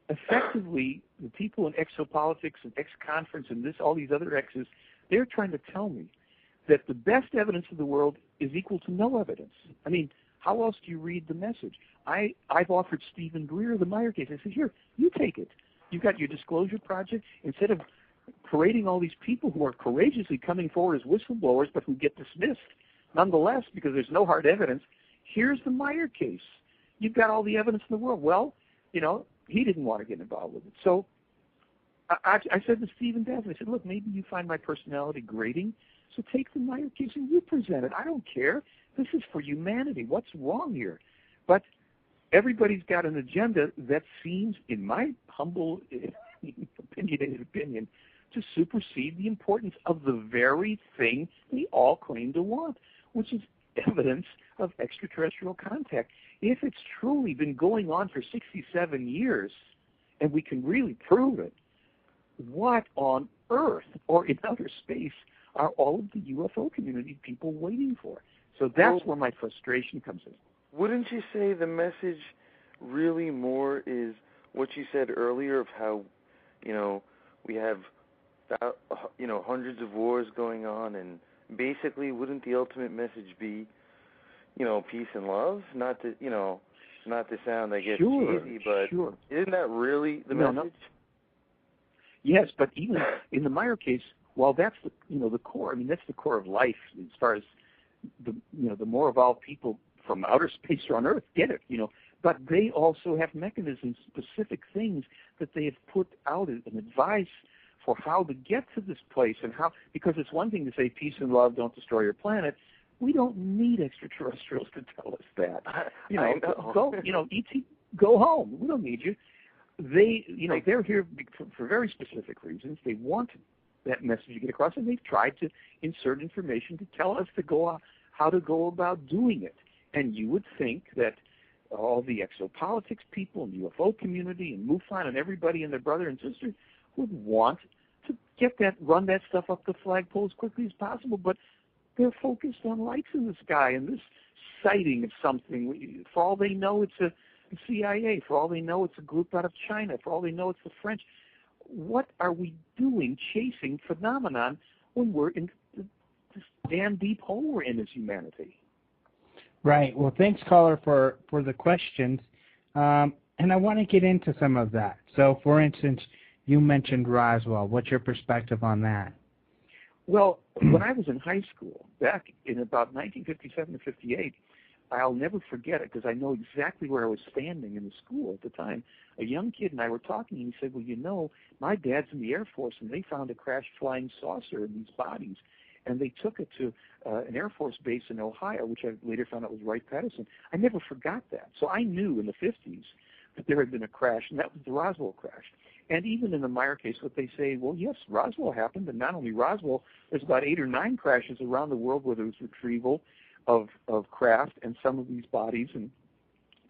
effectively, the people in exopolitics and X-conference and all these other X's, they're trying to tell me that the best evidence of the world is equal to no evidence. I mean, how else do you read the message? I've offered Stephen Greer the Meier case. I said, here, you take it. You've got your disclosure project. Instead of parading all these people who are courageously coming forward as whistleblowers but who get dismissed nonetheless because there's no hard evidence, here's the Meier case. You've got all the evidence in the world. Well, he didn't want to get involved with it. So I said to Stephen Davis, I said, look, maybe you find my personality grating, so take the Meier case and you present it. I don't care. This is for humanity. What's wrong here? But everybody's got an agenda that seems, in my humble, opinionated opinion, to supersede the importance of the very thing they all claim to want, which is evidence of extraterrestrial contact. If it's truly been going on for 67 years, and we can really prove it, what on earth or in outer space are all of the UFO community people waiting for? So that's where my frustration comes in. Wouldn't you say the message really more is what you said earlier of how, we have, hundreds of wars going on, and basically wouldn't the ultimate message be, peace and love? Not to sound, I guess, cheesy, but isn't that really the message? No. Yes, but even in the Meier case, while that's the core, that's the core of life as far as the more evolved people from outer space or on Earth get it, but they also have mechanisms, specific things that they have put out as an advice for how to get to this place and how, because it's one thing to say peace and love, don't destroy your planet. We don't need extraterrestrials to tell us that. Go, ET, go home. We don't need you. They're here for very specific reasons. They want that message to get across, and they've tried to insert information to tell us how to go about doing it. And you would think that all the exopolitics people and the UFO community and MUFON and everybody and their brother and sister would want to run that stuff up the flagpole as quickly as possible, but they're focused on lights in the sky and this sighting of something. For all they know, it's a CIA. For all they know, it's a group out of China. For all they know, it's the French. What are we doing chasing phenomenon when we're in this damn deep hole we're in as humanity? Right. Well, thanks, caller, for the questions. And I want to get into some of that. So, for instance, you mentioned Roswell. What's your perspective on that? Well, when I was in high school, back in about 1957 to 58, I'll never forget it because I know exactly where I was standing in the school at the time. A young kid and I were talking, and he said, well, my dad's in the Air Force, and they found a crashed flying saucer in these bodies, and they took it to an Air Force base in Ohio, which I later found out was Wright-Patterson. I never forgot that. So I knew in the 50s that there had been a crash, and that was the Roswell crash. And even in the Meier case, what they say, well, yes, Roswell happened, and not only Roswell, there's about 8 or 9 crashes around the world where there was retrieval of craft and some of these bodies and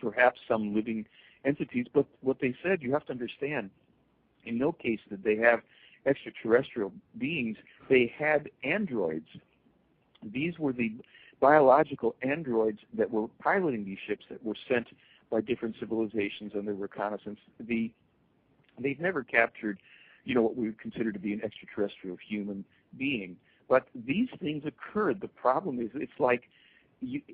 perhaps some living entities. But what they said, you have to understand, in no case did they have extraterrestrial beings. They had androids. These were the biological androids that were piloting these ships that were sent by different civilizations on their reconnaissance. They've never captured, what we would consider to be an extraterrestrial human being. But these things occurred. The problem is, it's like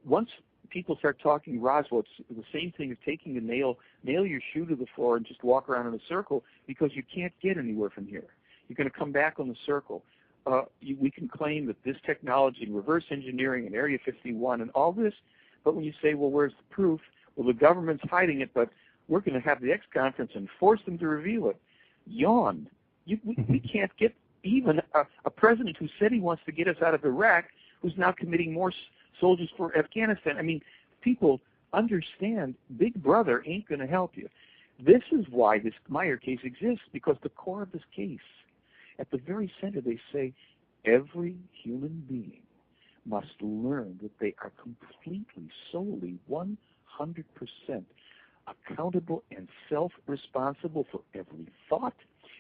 once people start talking Roswell, it's the same thing as taking a nail your shoe to the floor and just walk around in a circle because you can't get anywhere from here. You're going to come back on the circle. We can claim that this technology, reverse engineering and Area 51 and all this, but when you say, well, where's the proof? Well, the government's hiding it, but we're going to have the X conference and force them to reveal it. Yawn. We can't get even a president who said he wants to get us out of Iraq who's now committing more soldiers for Afghanistan. I mean, people understand Big Brother ain't going to help you. This is why this Meier case exists, because the core of this case, at the very center, they say every human being must learn that they are completely, solely, 100% accountable and self-responsible for every thought,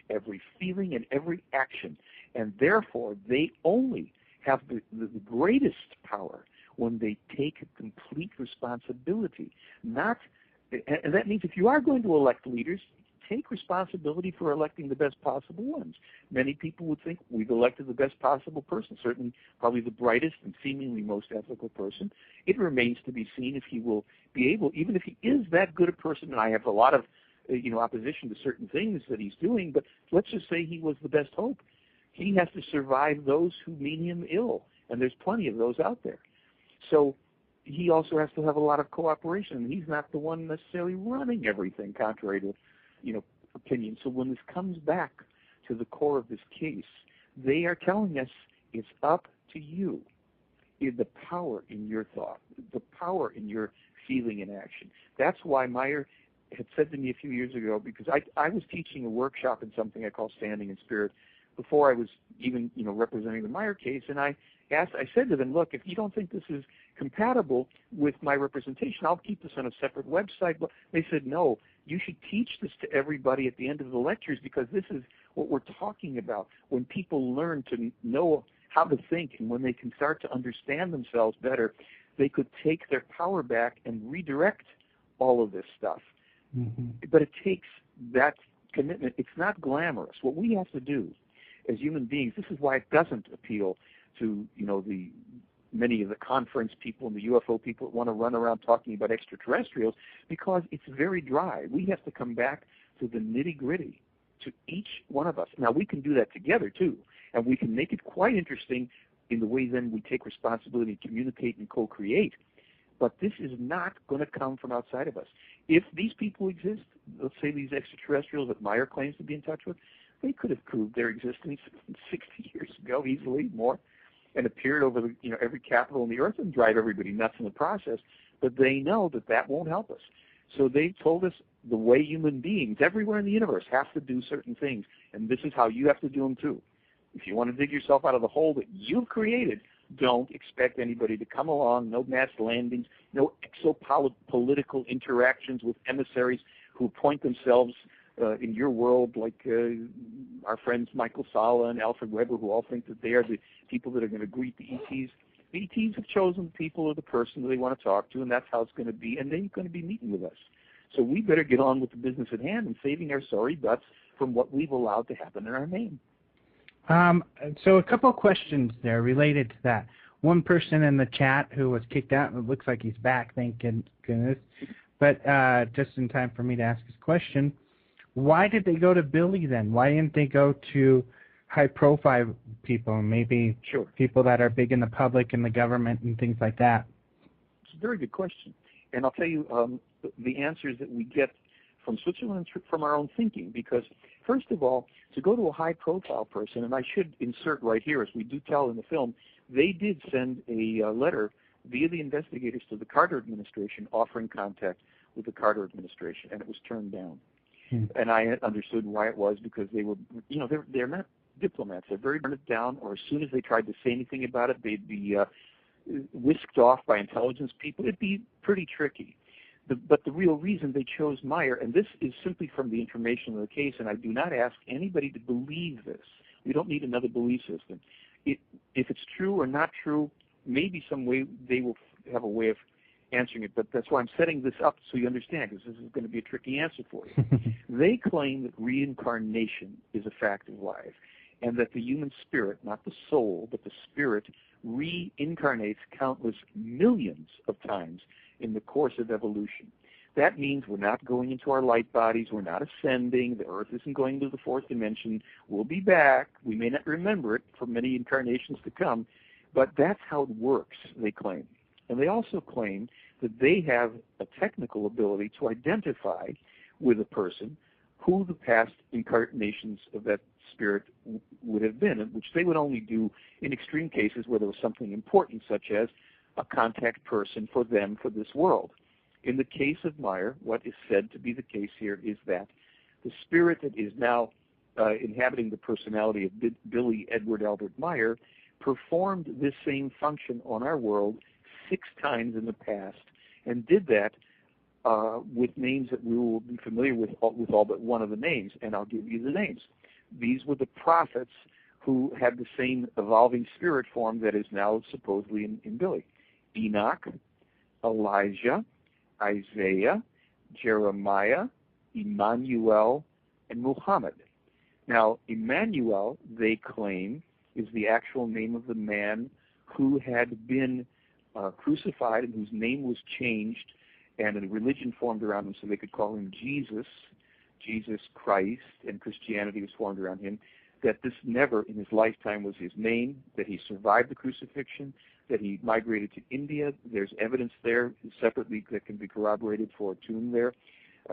every feeling, and every action. And therefore, they only have the greatest power when they take complete responsibility. And that means if you are going to elect leaders, take responsibility for electing the best possible ones. Many people would think we've elected the best possible person, certainly probably the brightest and seemingly most ethical person. It remains to be seen if he will be able, even if he is that good a person, and I have a lot of opposition to certain things that he's doing, but let's just say he was the best hope. He has to survive those who mean him ill, and there's plenty of those out there. So he also has to have a lot of cooperation. He's not the one necessarily running everything, contrary to, opinion. So when this comes back to the core of this case, they are telling us it's up to you. The power in your thought, the power in your feeling and action. That's why Meier had said to me a few years ago, because I was teaching a workshop in something I call Standing in Spirit before I was even, representing the Meier case, and I said to them, look, if you don't think this is compatible with my representation, I'll keep this on a separate website. But they said, no, you should teach this to everybody at the end of the lectures, because this is what we're talking about. When people learn to know how to think and when they can start to understand themselves better, they could take their power back and redirect all of this stuff. Mm-hmm. But it takes that commitment. It's not glamorous. What we have to do as human beings, this is why it doesn't appeal to, the many of the conference people and the UFO people that want to run around talking about extraterrestrials, because it's very dry. We have to come back to the nitty-gritty, to each one of us. Now, we can do that together, too, and we can make it quite interesting in the way then we take responsibility, communicate, and co-create. But this is not going to come from outside of us. If these people exist, let's say these extraterrestrials that Meier claims to be in touch with, they could have proved their existence 60 years ago, easily, more, and appeared over every capital on the earth and drive everybody nuts in the process. But they know that won't help us. So they've told us the way human beings everywhere in the universe have to do certain things, and this is how you have to do them too. If you want to dig yourself out of the hole that you've created, don't expect anybody to come along, no mass landings, no exopolitical interactions with emissaries who appoint themselves in your world, like our friends Michael Sala and Alfred Weber, who all think that they are the people that are going to greet the ETs. The ETs have chosen the people or the person that they want to talk to, and that's how it's going to be, and they're going to be meeting with us. So we better get on with the business at hand and saving our sorry butts from what we've allowed to happen in our name. So a couple of questions there related to that. One person in the chat who was kicked out, and it looks like he's back, thank goodness, but just in time for me to ask his question, why did they go to Billy then? Why didn't they go to high-profile people, maybe people that are big in the public and the government and things like that? It's a very good question. And I'll tell you the answers that we get from Switzerland and from our own thinking, because first of all, to go to a high-profile person, and I should insert right here, as we do tell in the film, they did send a letter via the investigators to the Carter administration offering contact with the Carter administration, and it was turned down. And I understood why it was, because they were, they're not diplomats. They're very turned down, or as soon as they tried to say anything about it, they'd be whisked off by intelligence people. It'd be pretty tricky. But the real reason they chose Meier, and this is simply from the information of the case, and I do not ask anybody to believe this. We don't need another belief system. If it's true or not true, maybe some way they will have a way of answering it, but that's why I'm setting this up so you understand, because this is going to be a tricky answer for you. They claim that reincarnation is a fact of life, and that the human spirit, not the soul, but the spirit, reincarnates countless millions of times in the course of evolution. That means we're not going into our light bodies, we're not ascending, the earth isn't going to the fourth dimension, we'll be back, we may not remember it for many incarnations to come, but that's how it works, they claim. And they also claim that they have a technical ability to identify with a person who the past incarnations of that spirit would have been, which they would only do in extreme cases where there was something important, such as a contact person for them for this world. In the case of Meier, what is said to be the case here is that the spirit that is now inhabiting the personality of Billy Edward Albert Meier performed this same function on our world 6 times in the past, and did that with names that we will be familiar with all but one of the names, and I'll give you the names. These were the prophets who had the same evolving spirit form that is now supposedly in Billy. Enoch, Elijah, Isaiah, Jeremiah, Emmanuel, and Muhammad. Now, Emmanuel, they claim, is the actual name of the man who had been crucified and whose name was changed, and a religion formed around him so they could call him Jesus Christ, and Christianity was formed around him, that this never in his lifetime was his name, that he survived the crucifixion, that he migrated to India. There's evidence there separately that can be corroborated for a tomb there,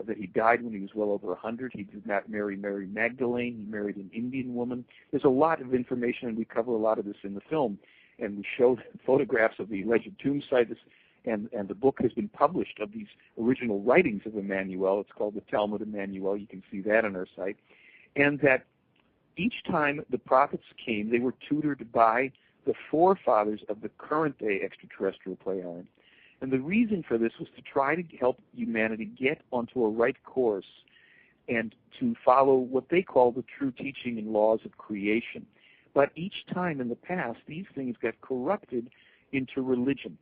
that he died when he was well over 100. He did not marry Mary Magdalene. He married an Indian woman. There's a lot of information, and we cover a lot of this in the film. And we show photographs of the alleged tomb site, and the book has been published of these original writings of Emmanuel. It's called the Talmud Emmanuel. You can see that on our site. And that each time the prophets came, they were tutored by the forefathers of the current-day extraterrestrial Pleiadians. And the reason for this was to try to help humanity get onto a right course and to follow what they call the true teaching and laws of creation. But each time in the past, these things got corrupted into religion,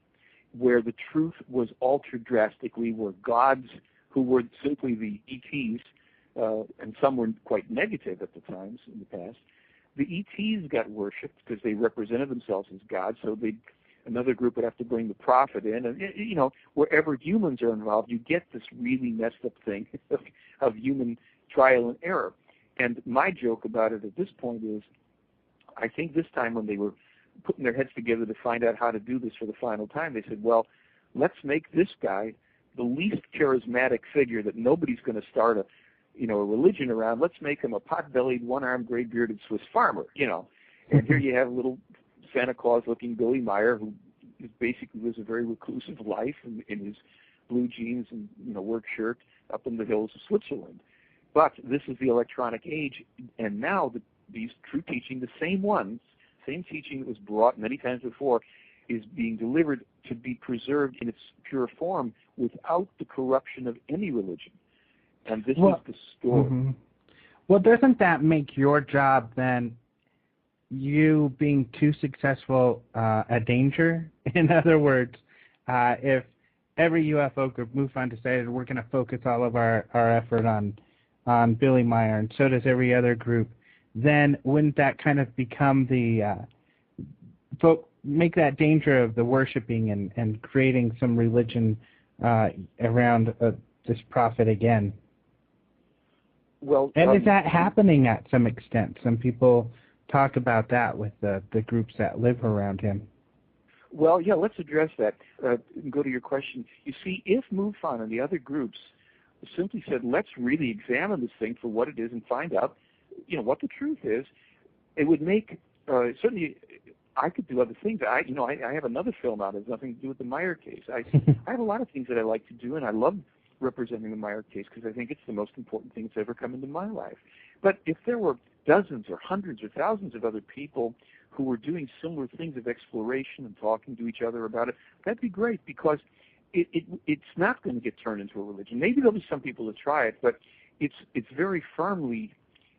where the truth was altered drastically, where gods who were simply the ETs, and some were quite negative at the times in the past, the ETs got worshipped because they represented themselves as gods, so another group would have to bring the prophet in. And, you know, wherever humans are involved, you get this really messed up thing of human trial and error. And my joke about it at this point is, I think this time when they were putting their heads together to find out how to do this for the final time, they said, well, let's make this guy the least charismatic figure that nobody's going to start a religion around. Let's make him a pot-bellied, one-armed, gray-bearded Swiss farmer, And here you have little Santa Claus-looking Billy Meier, who basically lives a very reclusive life in his blue jeans and work shirt up in the hills of Switzerland. But this is the electronic age, and now these true teaching, the same teaching that was brought many times before, is being delivered to be preserved in its pure form without the corruption of any religion. And this is the story. Mm-hmm. Well, doesn't that make your job then, you being too successful, a danger? In other words, if every UFO group, MUFON, decided we're going to focus all of our effort on Billy Meier, and so does every other group, then wouldn't that kind of become make that danger of the worshiping and creating some religion around this prophet again? Well, and is that happening at some extent? Some people talk about that with the groups that live around him. Well, yeah, let's address that and go to your question. You see, if MUFON and the other groups simply said, let's really examine this thing for what it is and find out, what the truth is, it would make, certainly I could do other things. I have another film out that has nothing to do with the Meier case. I have a lot of things that I like to do, and I love representing the Meier case because I think it's the most important thing that's ever come into my life. But if there were dozens or hundreds or thousands of other people who were doing similar things of exploration and talking to each other about it, that'd be great, because it's not going to get turned into a religion. Maybe there'll be some people that try it, but it's very firmly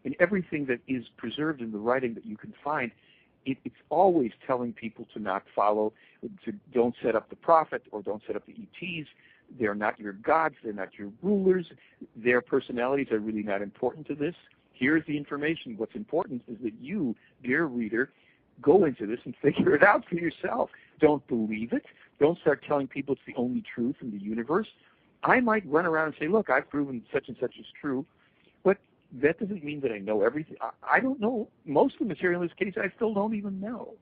in everything that is preserved in the writing that you can find. It's always telling people to not follow, to don't set up the prophet or don't set up the ETs. They're not your gods. They're not your rulers. Their personalities are really not important to this. Here's the information. What's important is that you, dear reader, go into this and figure it out for yourself. Don't believe it. Don't start telling people it's the only truth in the universe. I might run around and say, look, I've proven such and such is true, but that doesn't mean that I know everything. I don't know. Most of the material in this case I still don't even know.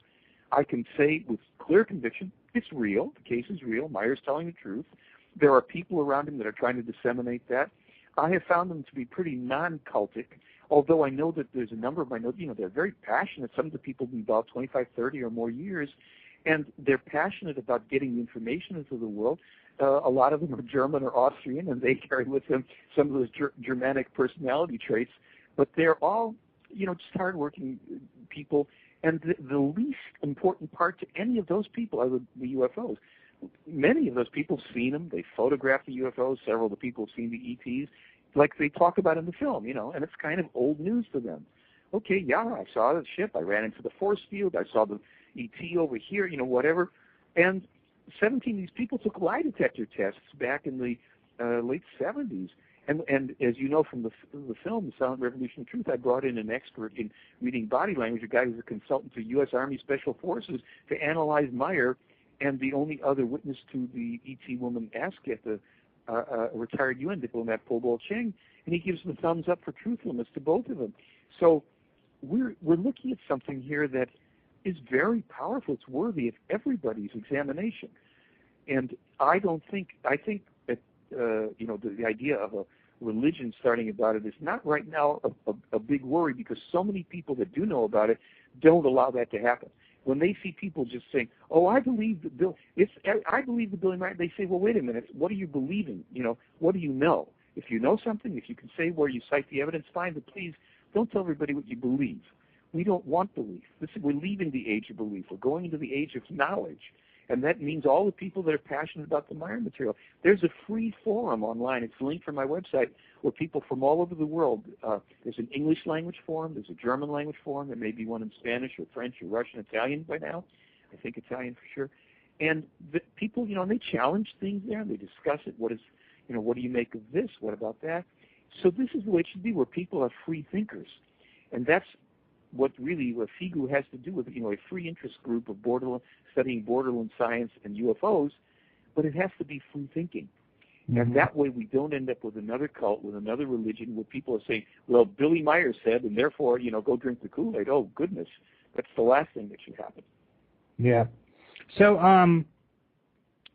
I can say with clear conviction, it's real. The case is real. Meier's telling the truth. There are people around him that are trying to disseminate that. I have found them to be pretty non-cultic, although I know that there's a number of my notes, they're very passionate. Some of the people have been involved 25, 30 or more years, and they're passionate about getting the information into the world. A lot of them are German or Austrian, and they carry with them some of those Germanic personality traits. But they're all, just hardworking people. And the least important part to any of those people are the UFOs. Many of those people have seen them. They photographed the UFOs. Several of the people have seen the ETs, like they talk about in the film, and it's kind of old news to them. Okay, yeah, I saw the ship. I ran into the force field. I saw the ET over here, whatever. And 17 of these people took lie detector tests back in the late 70s, And as you know from the film, The Silent Revolution of Truth, I brought in an expert in reading body language, a guy who's a consultant to U.S. Army Special Forces, to analyze Meier, and the only other witness to the E.T. woman Asket, a retired UN diplomat, Po Bo Cheng, and he gives the thumbs up for truthfulness to both of them. So we're looking at something here that is very powerful. It's worthy of everybody's examination. And I think that the idea of a religion starting about it is not right now a big worry, because so many people that do know about it don't allow that to happen. When they see people just saying, "Oh, I believe the Billy Meier," they say, "Well, wait a minute. What are you believing? What do you know? If you know something, if you can say where you cite the evidence, fine. But please don't tell everybody what you believe. We don't want belief. We're leaving the age of belief. We're going into the age of knowledge." And that means all the people that are passionate about the Meier material. There's a free forum online. It's linked from my website where people from all over the world, there's an English language forum, there's a German language forum, there may be one in Spanish or French or Russian, Italian by now. I think Italian for sure. And the people, they challenge things there and they discuss it. What do you make of this? What about that? So this is the way it should be, where people are free thinkers. And that's what FIGU has to do with, a free interest group of studying borderland science and UFOs, but it has to be free thinking. Mm-hmm. And that way we don't end up with another cult, with another religion where people are saying, well, Billy Meier said, and therefore, go drink the Kool-Aid. Oh, goodness. That's the last thing that should happen. Yeah. So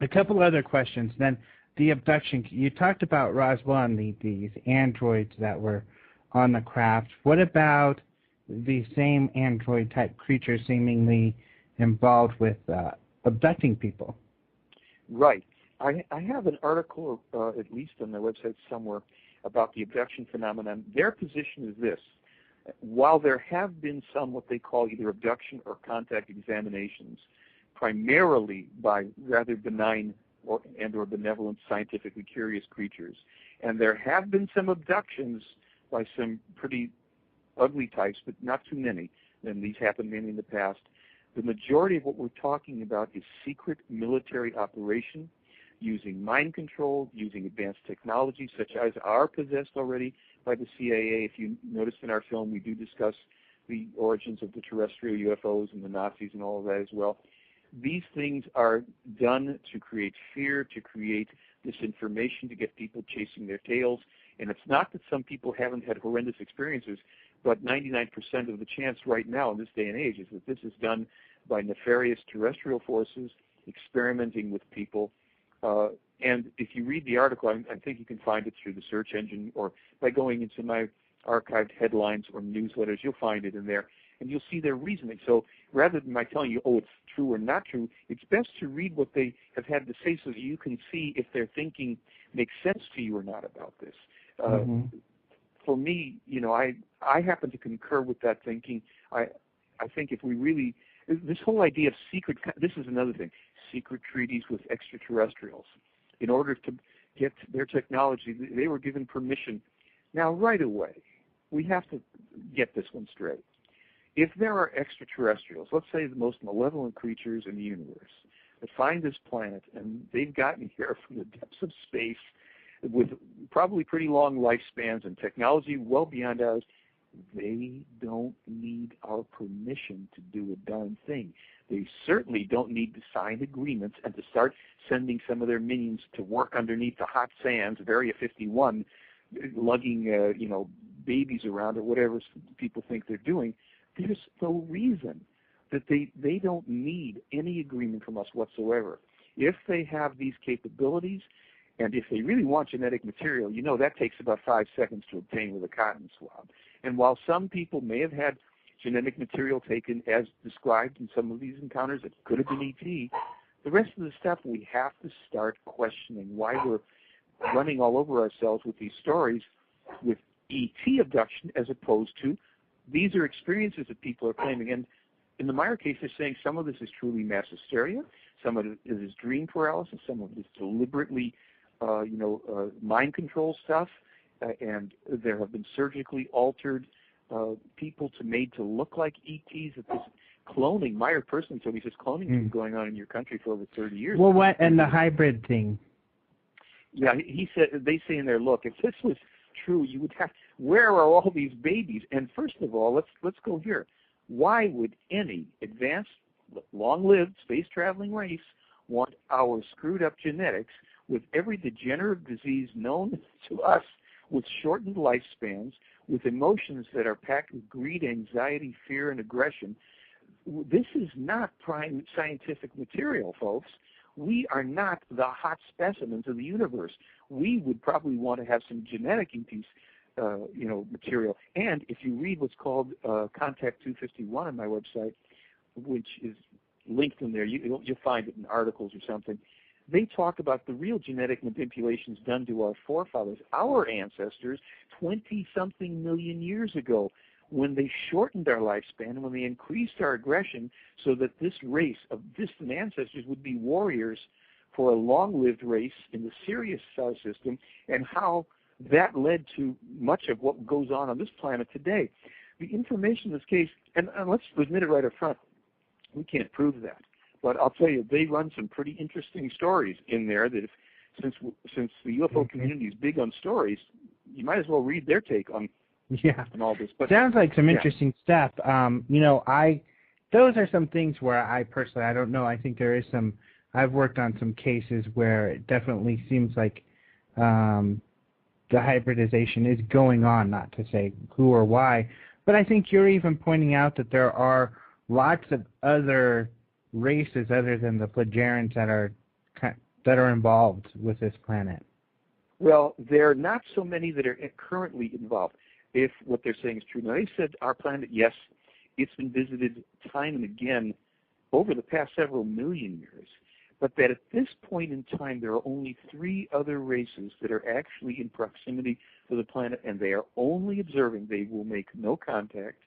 a couple other questions. Then the abduction. You talked about Roswell and these androids that were on the craft. What about the same android-type creature seemingly involved with abducting people? Right. I have an article, at least on their website somewhere, about the abduction phenomenon. Their position is this. While there have been some what they call either abduction or contact examinations, primarily by rather benign or benevolent, scientifically curious creatures, and there have been some abductions by some pretty ugly types, but not too many, and these happened mainly in the past, the majority of what we're talking about is secret military operation using mind control, using advanced technology such as are possessed already by the CIA. If you noticed in our film, we do discuss the origins of the terrestrial UFOs and the Nazis and all of that as well. These things are done to create fear, to create disinformation, to get people chasing their tails. And it's not that some people haven't had horrendous experiences, but 99% of the chance right now in this day and age is that this is done by nefarious terrestrial forces experimenting with people. And if you read the article, I think you can find it through the search engine or by going into my archived headlines or newsletters. You'll find it in there, and you'll see their reasoning. So rather than my telling you, oh, it's true or not true, it's best to read what they have had to say so that you can see if their thinking makes sense to you or not about this. For me, I happen to concur with that thinking. I think if we really, this whole idea of this is another thing, secret treaties with extraterrestrials. In order to get their technology, they were given permission. Now, right away, we have to get this one straight. If there are extraterrestrials, let's say the most malevolent creatures in the universe, that find this planet, and they've gotten here from the depths of space with probably pretty long lifespans and technology well beyond ours, they don't need our permission to do a darn thing. They certainly don't need to sign agreements and to start sending some of their minions to work underneath the hot sands of Area 51, lugging, babies around or whatever people think they're doing. There's no reason that they don't need any agreement from us whatsoever. If they have these capabilities, and if they really want genetic material, that takes about 5 seconds to obtain with a cotton swab. And while some people may have had genetic material taken as described in some of these encounters that could have been ET, the rest of the stuff we have to start questioning why we're running all over ourselves with these stories with ET abduction as opposed to these are experiences that people are claiming. And in the Meier case, they're saying some of this is truly mass hysteria, some of it is dream paralysis, some of it is deliberately mind control stuff, and there have been surgically altered people made to look like ETs. That this cloning, Meier personally told me, he says cloning has been going on in your country for over 30 years. Well, what and the hybrid thing? Yeah, he said, they say in there, look, if this was true, you would have, where are all these babies? And first of all, let's go here. Why would any advanced, long-lived, space-traveling race want our screwed-up genetics with every degenerative disease known to us, with shortened lifespans, with emotions that are packed with greed, anxiety, fear, and aggression? This is not prime scientific material, folks. We are not the hot specimens of the universe. We would probably want to have some genetic ETs, material. And if you read what's called Contact 251 on my website, which is linked in there, you'll find it in articles or something. They talk about the real genetic manipulations done to our forefathers, our ancestors, 20-something million years ago, when they shortened our lifespan and when they increased our aggression so that this race of distant ancestors would be warriors for a long-lived race in the Sirius star system, and how that led to much of what goes on this planet today. The information in this case, and let's admit it right up front, we can't prove that. But I'll tell you, they run some pretty interesting stories in there that since the UFO community is big on stories, you might as well read their take on all this. But sounds like some interesting stuff. Those are some things where I personally, I don't know. I think there is some. I've worked on some cases where it definitely seems like the hybridization is going on. Not to say who or why, but I think you're even pointing out that there are lots of other races other than the Plagiarians that are involved with this planet. Well, there are not so many that are currently involved, if what they're saying is true. Now, they said our planet, yes, it's been visited time and again over the past several million years, but that at this point in time there are only 3 other races that are actually in proximity to the planet, and they are only observing. They will make no contact.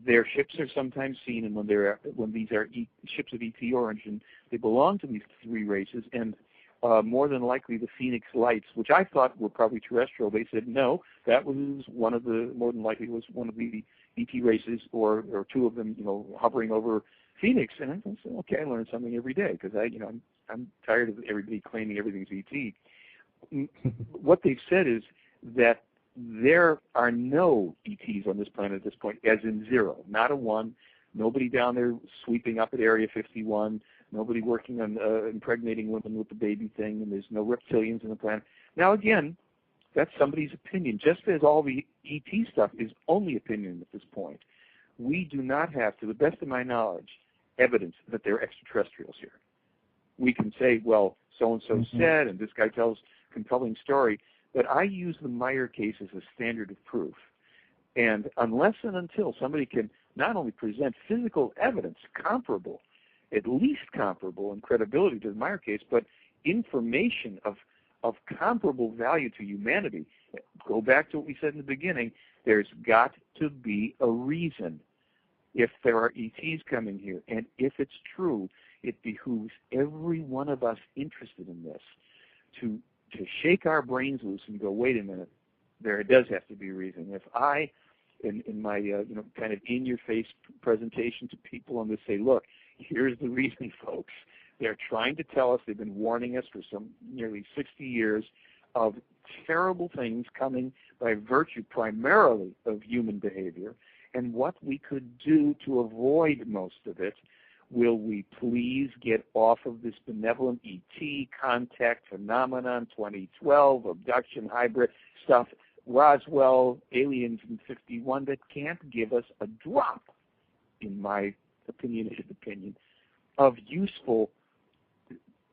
Their ships are sometimes seen, and when these are ships of ET origin, they belong to these 3 races, and more than likely the Phoenix Lights, which I thought were probably terrestrial. They said no, that was more than likely was one of the ET races, or 2 of them, hovering over Phoenix. And I said, okay, I learn something every day, because I'm tired of everybody claiming everything's ET. What they've said is that there are no ETs on this planet at this point, as in 0, not a 1. Nobody down there sweeping up at Area 51. Nobody working on impregnating women with the baby thing, and there's no reptilians on the planet. Now, again, that's somebody's opinion, just as all the ET stuff is only opinion at this point. We do not have, to the best of my knowledge, evidence that there are extraterrestrials here. We can say, well, so-and-so said, and this guy tells a compelling story, but I use the Meier case as a standard of proof. And unless and until somebody can not only present physical evidence comparable, at least comparable in credibility to the Meier case, but information of comparable value to humanity, go back to what we said in the beginning, there's got to be a reason if there are ETs coming here. And if it's true, it behooves every one of us interested in this to shake our brains loose and go, wait a minute, there does have to be a reason. If I, in my kind of in-your-face presentation to people on this, say, look, here's the reason, folks. They're trying to tell us, they've been warning us for some nearly 60 years of terrible things coming by virtue primarily of human behavior, and what we could do to avoid most of it. Will we please get off of this benevolent ET contact phenomenon, 2012, abduction, hybrid stuff, Roswell, aliens in 51, that can't give us a drop, in my opinionated opinion, of useful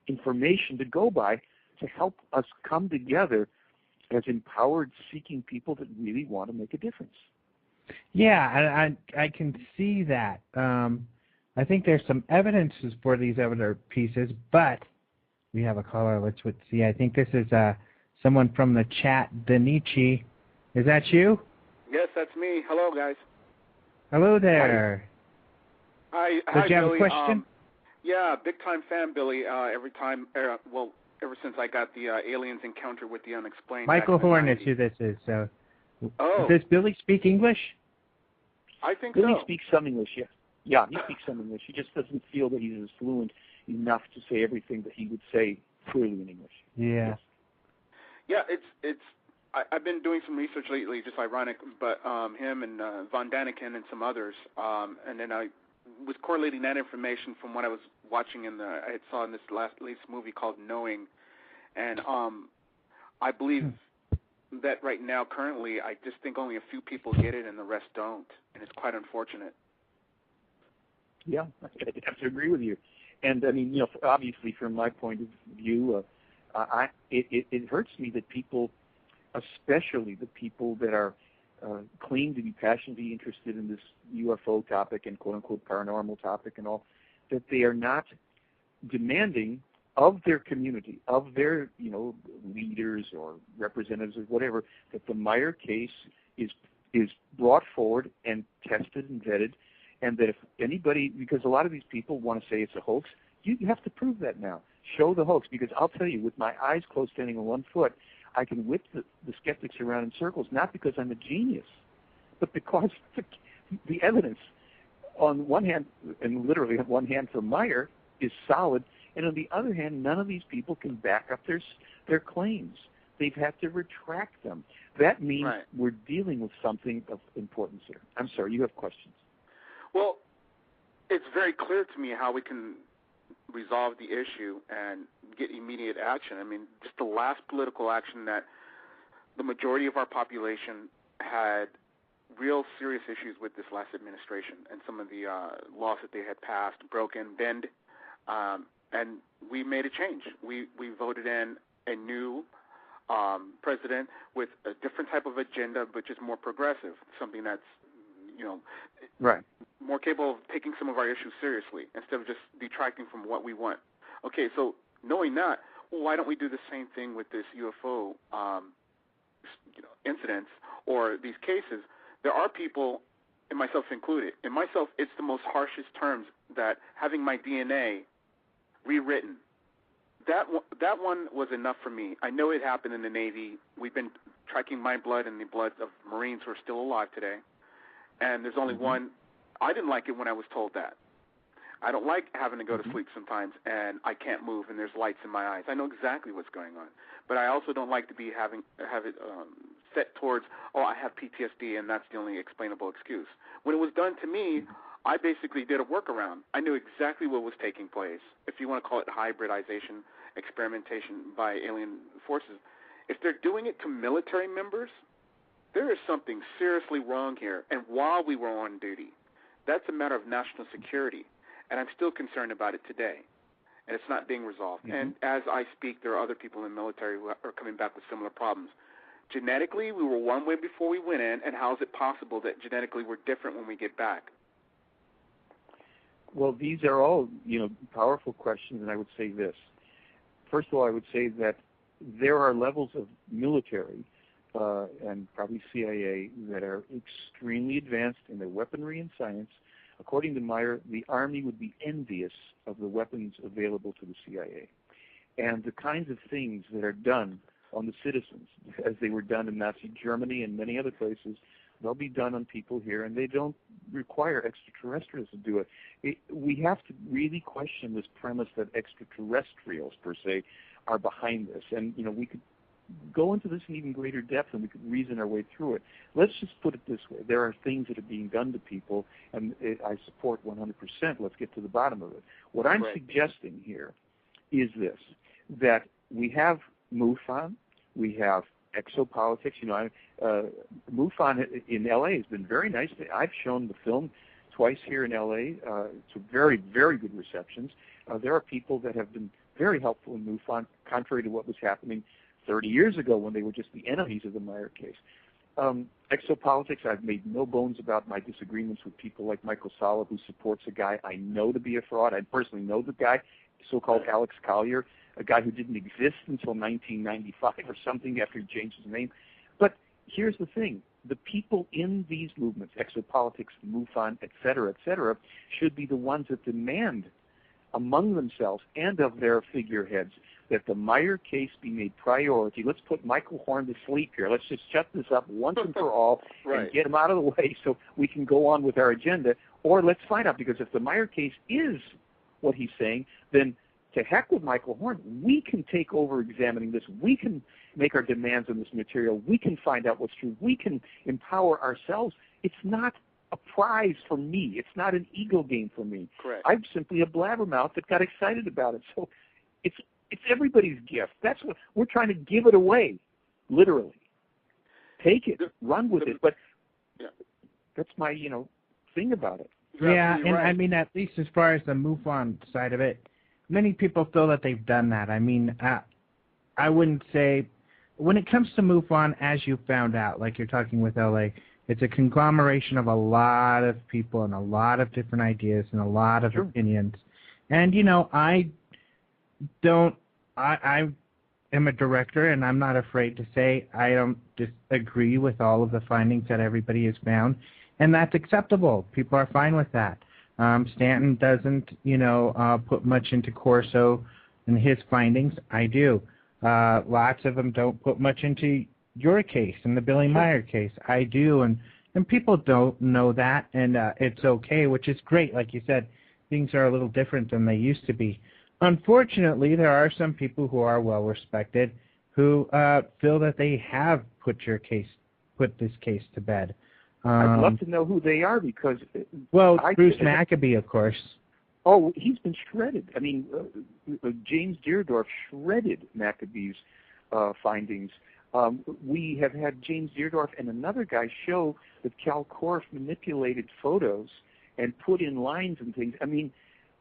information to go by to help us come together as empowered, seeking people that really want to make a difference. Yeah, I can see that. I think there's some evidences for these other pieces, but we have a caller. Let's see. I think this is someone from the chat, Danichi. Is that you? Yes, that's me. Hello, guys. Hello there. Hi, Did you have Billy. a question? Yeah, big-time fan, Billy. Ever since I got the aliens encounter with the unexplained. Michael Horn is who this is. So, does Billy speak English? I think Billy so. speaks some English, yes. Yeah, he speaks some English. He just doesn't feel that he's as fluent enough to say everything that he would say clearly in English. Yeah. Yes. Yeah, I've been doing some research lately, just ironic, but him and Von Daniken and some others, and then I was correlating that information from what I was watching I saw in this latest movie called Knowing, and I believe that right now, currently, I just think only a few people get it and the rest don't, and it's quite unfortunate. Yeah, I have to agree with you. And, I mean, obviously from my point of view, it hurts me that people, especially the people that are claim to be passionately interested in this UFO topic and quote-unquote paranormal topic and all, that they are not demanding of their community, of their, leaders or representatives or whatever, that the Meier case is brought forward and tested and vetted, and that if anybody, because a lot of these people want to say it's a hoax, you have to prove that now. Show the hoax, because I'll tell you, with my eyes closed standing on one foot, I can whip the skeptics around in circles, not because I'm a genius, but because the evidence on one hand, and literally on one hand for Meier, is solid, and on the other hand, none of these people can back up their claims. They've had to retract them. That means we're dealing with something of importance here. I'm sorry, you have questions. Well, it's very clear to me how we can resolve the issue and get immediate action. I mean, just the last political action that the majority of our population had real serious issues with this last administration and some of the laws that they had passed, broken, bend, and we made a change. We voted in a new president with a different type of agenda, but just more progressive, something that's, more capable of taking some of our issues seriously instead of just detracting from what we want. Okay, so knowing that, well, why don't we do the same thing with this UFO incidents or these cases? There are people, and myself included, in myself it's the most harshest terms, that having my DNA rewritten, that one was enough for me. I know it happened in the Navy. We've been tracking my blood and the blood of Marines who are still alive today, and there's only one. I didn't like it when I was told that. I don't like having to go to sleep sometimes and I can't move and there's lights in my eyes. I know exactly what's going on, but I also don't like to be have it set towards, I have PTSD and that's the only explainable excuse. When it was done to me, I basically did a workaround. I knew exactly what was taking place. If you want to call it hybridization, experimentation by alien forces, if they're doing it to military members, there is something seriously wrong here. And while we were on duty, that's a matter of national security, and I'm still concerned about it today, and it's not being resolved. And as I speak, there are other people in the military who are coming back with similar problems. Genetically, we were one way before we went in, and how is it possible that genetically we're different when we get back? Well, these are all, powerful questions, and I would say this. First of all, I would say that there are levels of military and probably CIA that are extremely advanced in their weaponry and science. According to Meier, the Army would be envious of the weapons available to the CIA. And the kinds of things that are done on the citizens, as they were done in Nazi Germany and many other places, they'll be done on people here, and they don't require extraterrestrials to do it. We have to really question this premise that extraterrestrials, per se, are behind this. And, we could go into this in even greater depth and we could reason our way through it. Let's just put it this way. There are things that are being done to people, and I support 100%. Let's get to the bottom of it. What I'm suggesting here is this, that we have MUFON, we have exopolitics. MUFON in L.A. has been very nice. I've shown the film twice here in L.A. To very, very good receptions. There are people that have been very helpful in MUFON, contrary to what was happening 30 years ago when they were just the enemies of the Meier case. Exopolitics, I've made no bones about my disagreements with people like Michael Sala, who supports a guy I know to be a fraud. I personally know the guy, so-called Alex Collier, a guy who didn't exist until 1995 or something after he changed his name. But here's the thing. The people in these movements, exopolitics, MUFON, et cetera, should be the ones that demand among themselves and of their figureheads that the Meier case be made priority. Let's put Michael Horn to sleep here. Let's just shut this up once and for all and get him out of the way so we can go on with our agenda. Or let's find out, because if the Meier case is what he's saying, then to heck with Michael Horn. We can take over examining this. We can make our demands on this material. We can find out what's true. We can empower ourselves. It's not a prize for me. It's not an ego game for me. Correct. I'm simply a blabbermouth that got excited about it. So it's everybody's gift. That's what we're trying to give it away, literally. Take it, run with it. But that's my thing about it. Yeah, and right. I mean, at least as far as the MUFON side of it, many people feel that they've done that. I mean, I wouldn't say, when it comes to MUFON, as you found out, like you're talking with LA, it's a conglomeration of a lot of people and a lot of different ideas and a lot of opinions. And, I am a director, and I'm not afraid to say I don't disagree with all of the findings that everybody has found, and that's acceptable. People are fine with that. Stanton doesn't, put much into Corso and his findings. I do. Lots of them don't put much into your case and the Billy Meier case. I do, and people don't know that, and it's okay, which is great. Like you said, things are a little different than they used to be. Unfortunately, there are some people who are well respected who feel that they have put this case to bed. I'd love to know who they are because Bruce Maccabee, of course. Oh, he's been shredded. I mean, James Deardorff shredded Maccabee's findings. We have had James Deardorff and another guy show that Cal Korff manipulated photos and put in lines and things. I mean,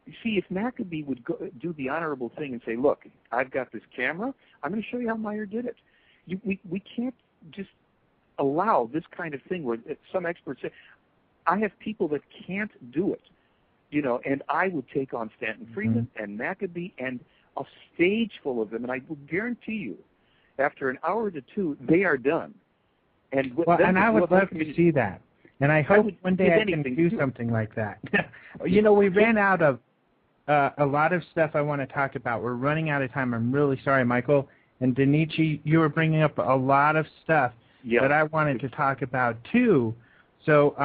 you see, if Maccabee would do the honorable thing and say, look, I've got this camera, I'm going to show you how Meier did it. We can't just allow this kind of thing where some experts say, I have people that can't do it, and I would take on Stanton Friedman and Maccabee and a stage full of them, and I will guarantee you, after an hour to two, they are done. And I would love to see that. And I hope one day I can do something like that. We ran out of a lot of stuff I want to talk about. We're running out of time. I'm really sorry, Michael. And Denichi, you were bringing up a lot of stuff that I wanted to talk about, too. So,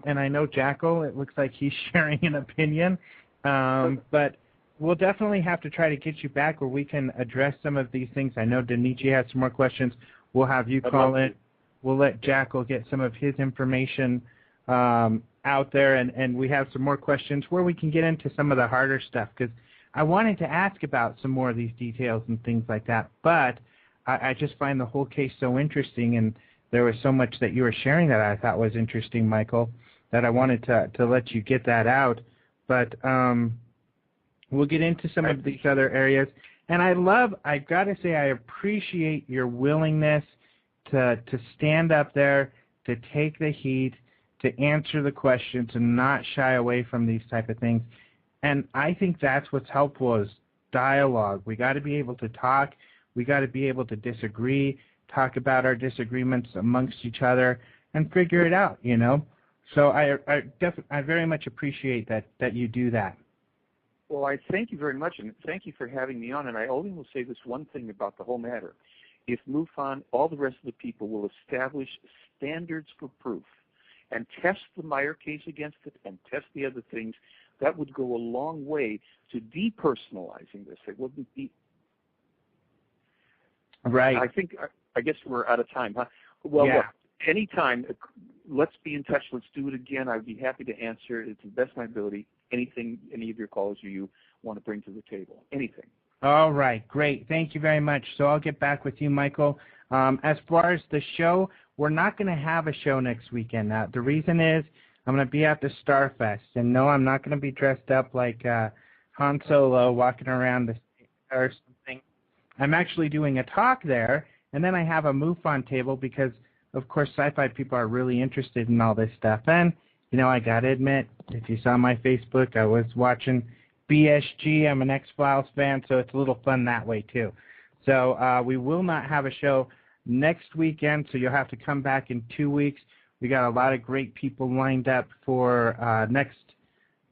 and I know Jackal, it looks like he's sharing an opinion. But we'll definitely have to try to get you back where we can address some of these things. I know Denichi has some more questions. We'll have you call in. We'll let Jackal get some of his information out there, and we have some more questions where we can get into some of the harder stuff, because I wanted to ask about some more of these details and things like that, but I just find the whole case so interesting, and there was so much that you were sharing that I thought was interesting, Michael, that I wanted to let you get that out. But we'll get into some of these other areas. And I've got to say, I appreciate your willingness to stand up there, to take the heat, to answer the questions, and not shy away from these type of things. And I think that's what's helpful is dialogue. We got to be able to talk. We got to be able to disagree, talk about our disagreements amongst each other, and figure it out, So I very much appreciate that you do that. Well, I thank you very much, and thank you for having me on. And I only will say this one thing about the whole matter. If MUFON, all the rest of the people will establish standards for proof and test the Meier case against it and test the other things, that would go a long way to depersonalizing this. It wouldn't be... Right. I guess we're out of time, huh? Well, look, anytime, let's be in touch. Let's do it again. I'd be happy to answer it to the best of my ability. Anything any of your callers or you want to bring to the table. Anything. All right. Great. Thank you very much. So I'll get back with you, Michael. As far as the show, we're not going to have a show next weekend. The reason is I'm going to be at the Starfest. And no, I'm not going to be dressed up like Han Solo walking around or something. I'm actually doing a talk there, and then I have a MUFON table because, of course, sci-fi people are really interested in all this stuff. And, I got to admit, if you saw my Facebook, I was watching BSG. I'm an X-Files fan, so it's a little fun that way, too. So we will not have a show next weekend, so you'll have to come back in 2 weeks. We got a lot of great people lined up for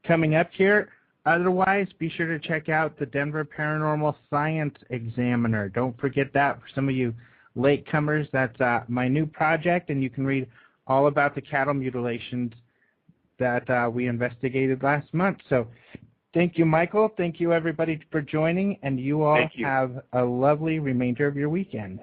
coming up here. Otherwise, be sure to check out the Denver Paranormal Science Examiner. Don't forget that for some of you latecomers. That's my new project, and you can read all about the cattle mutilations that we investigated last month. So Thank you, Michael. Thank you, everybody, for joining, and you all Thank you. have a lovely remainder of your weekend.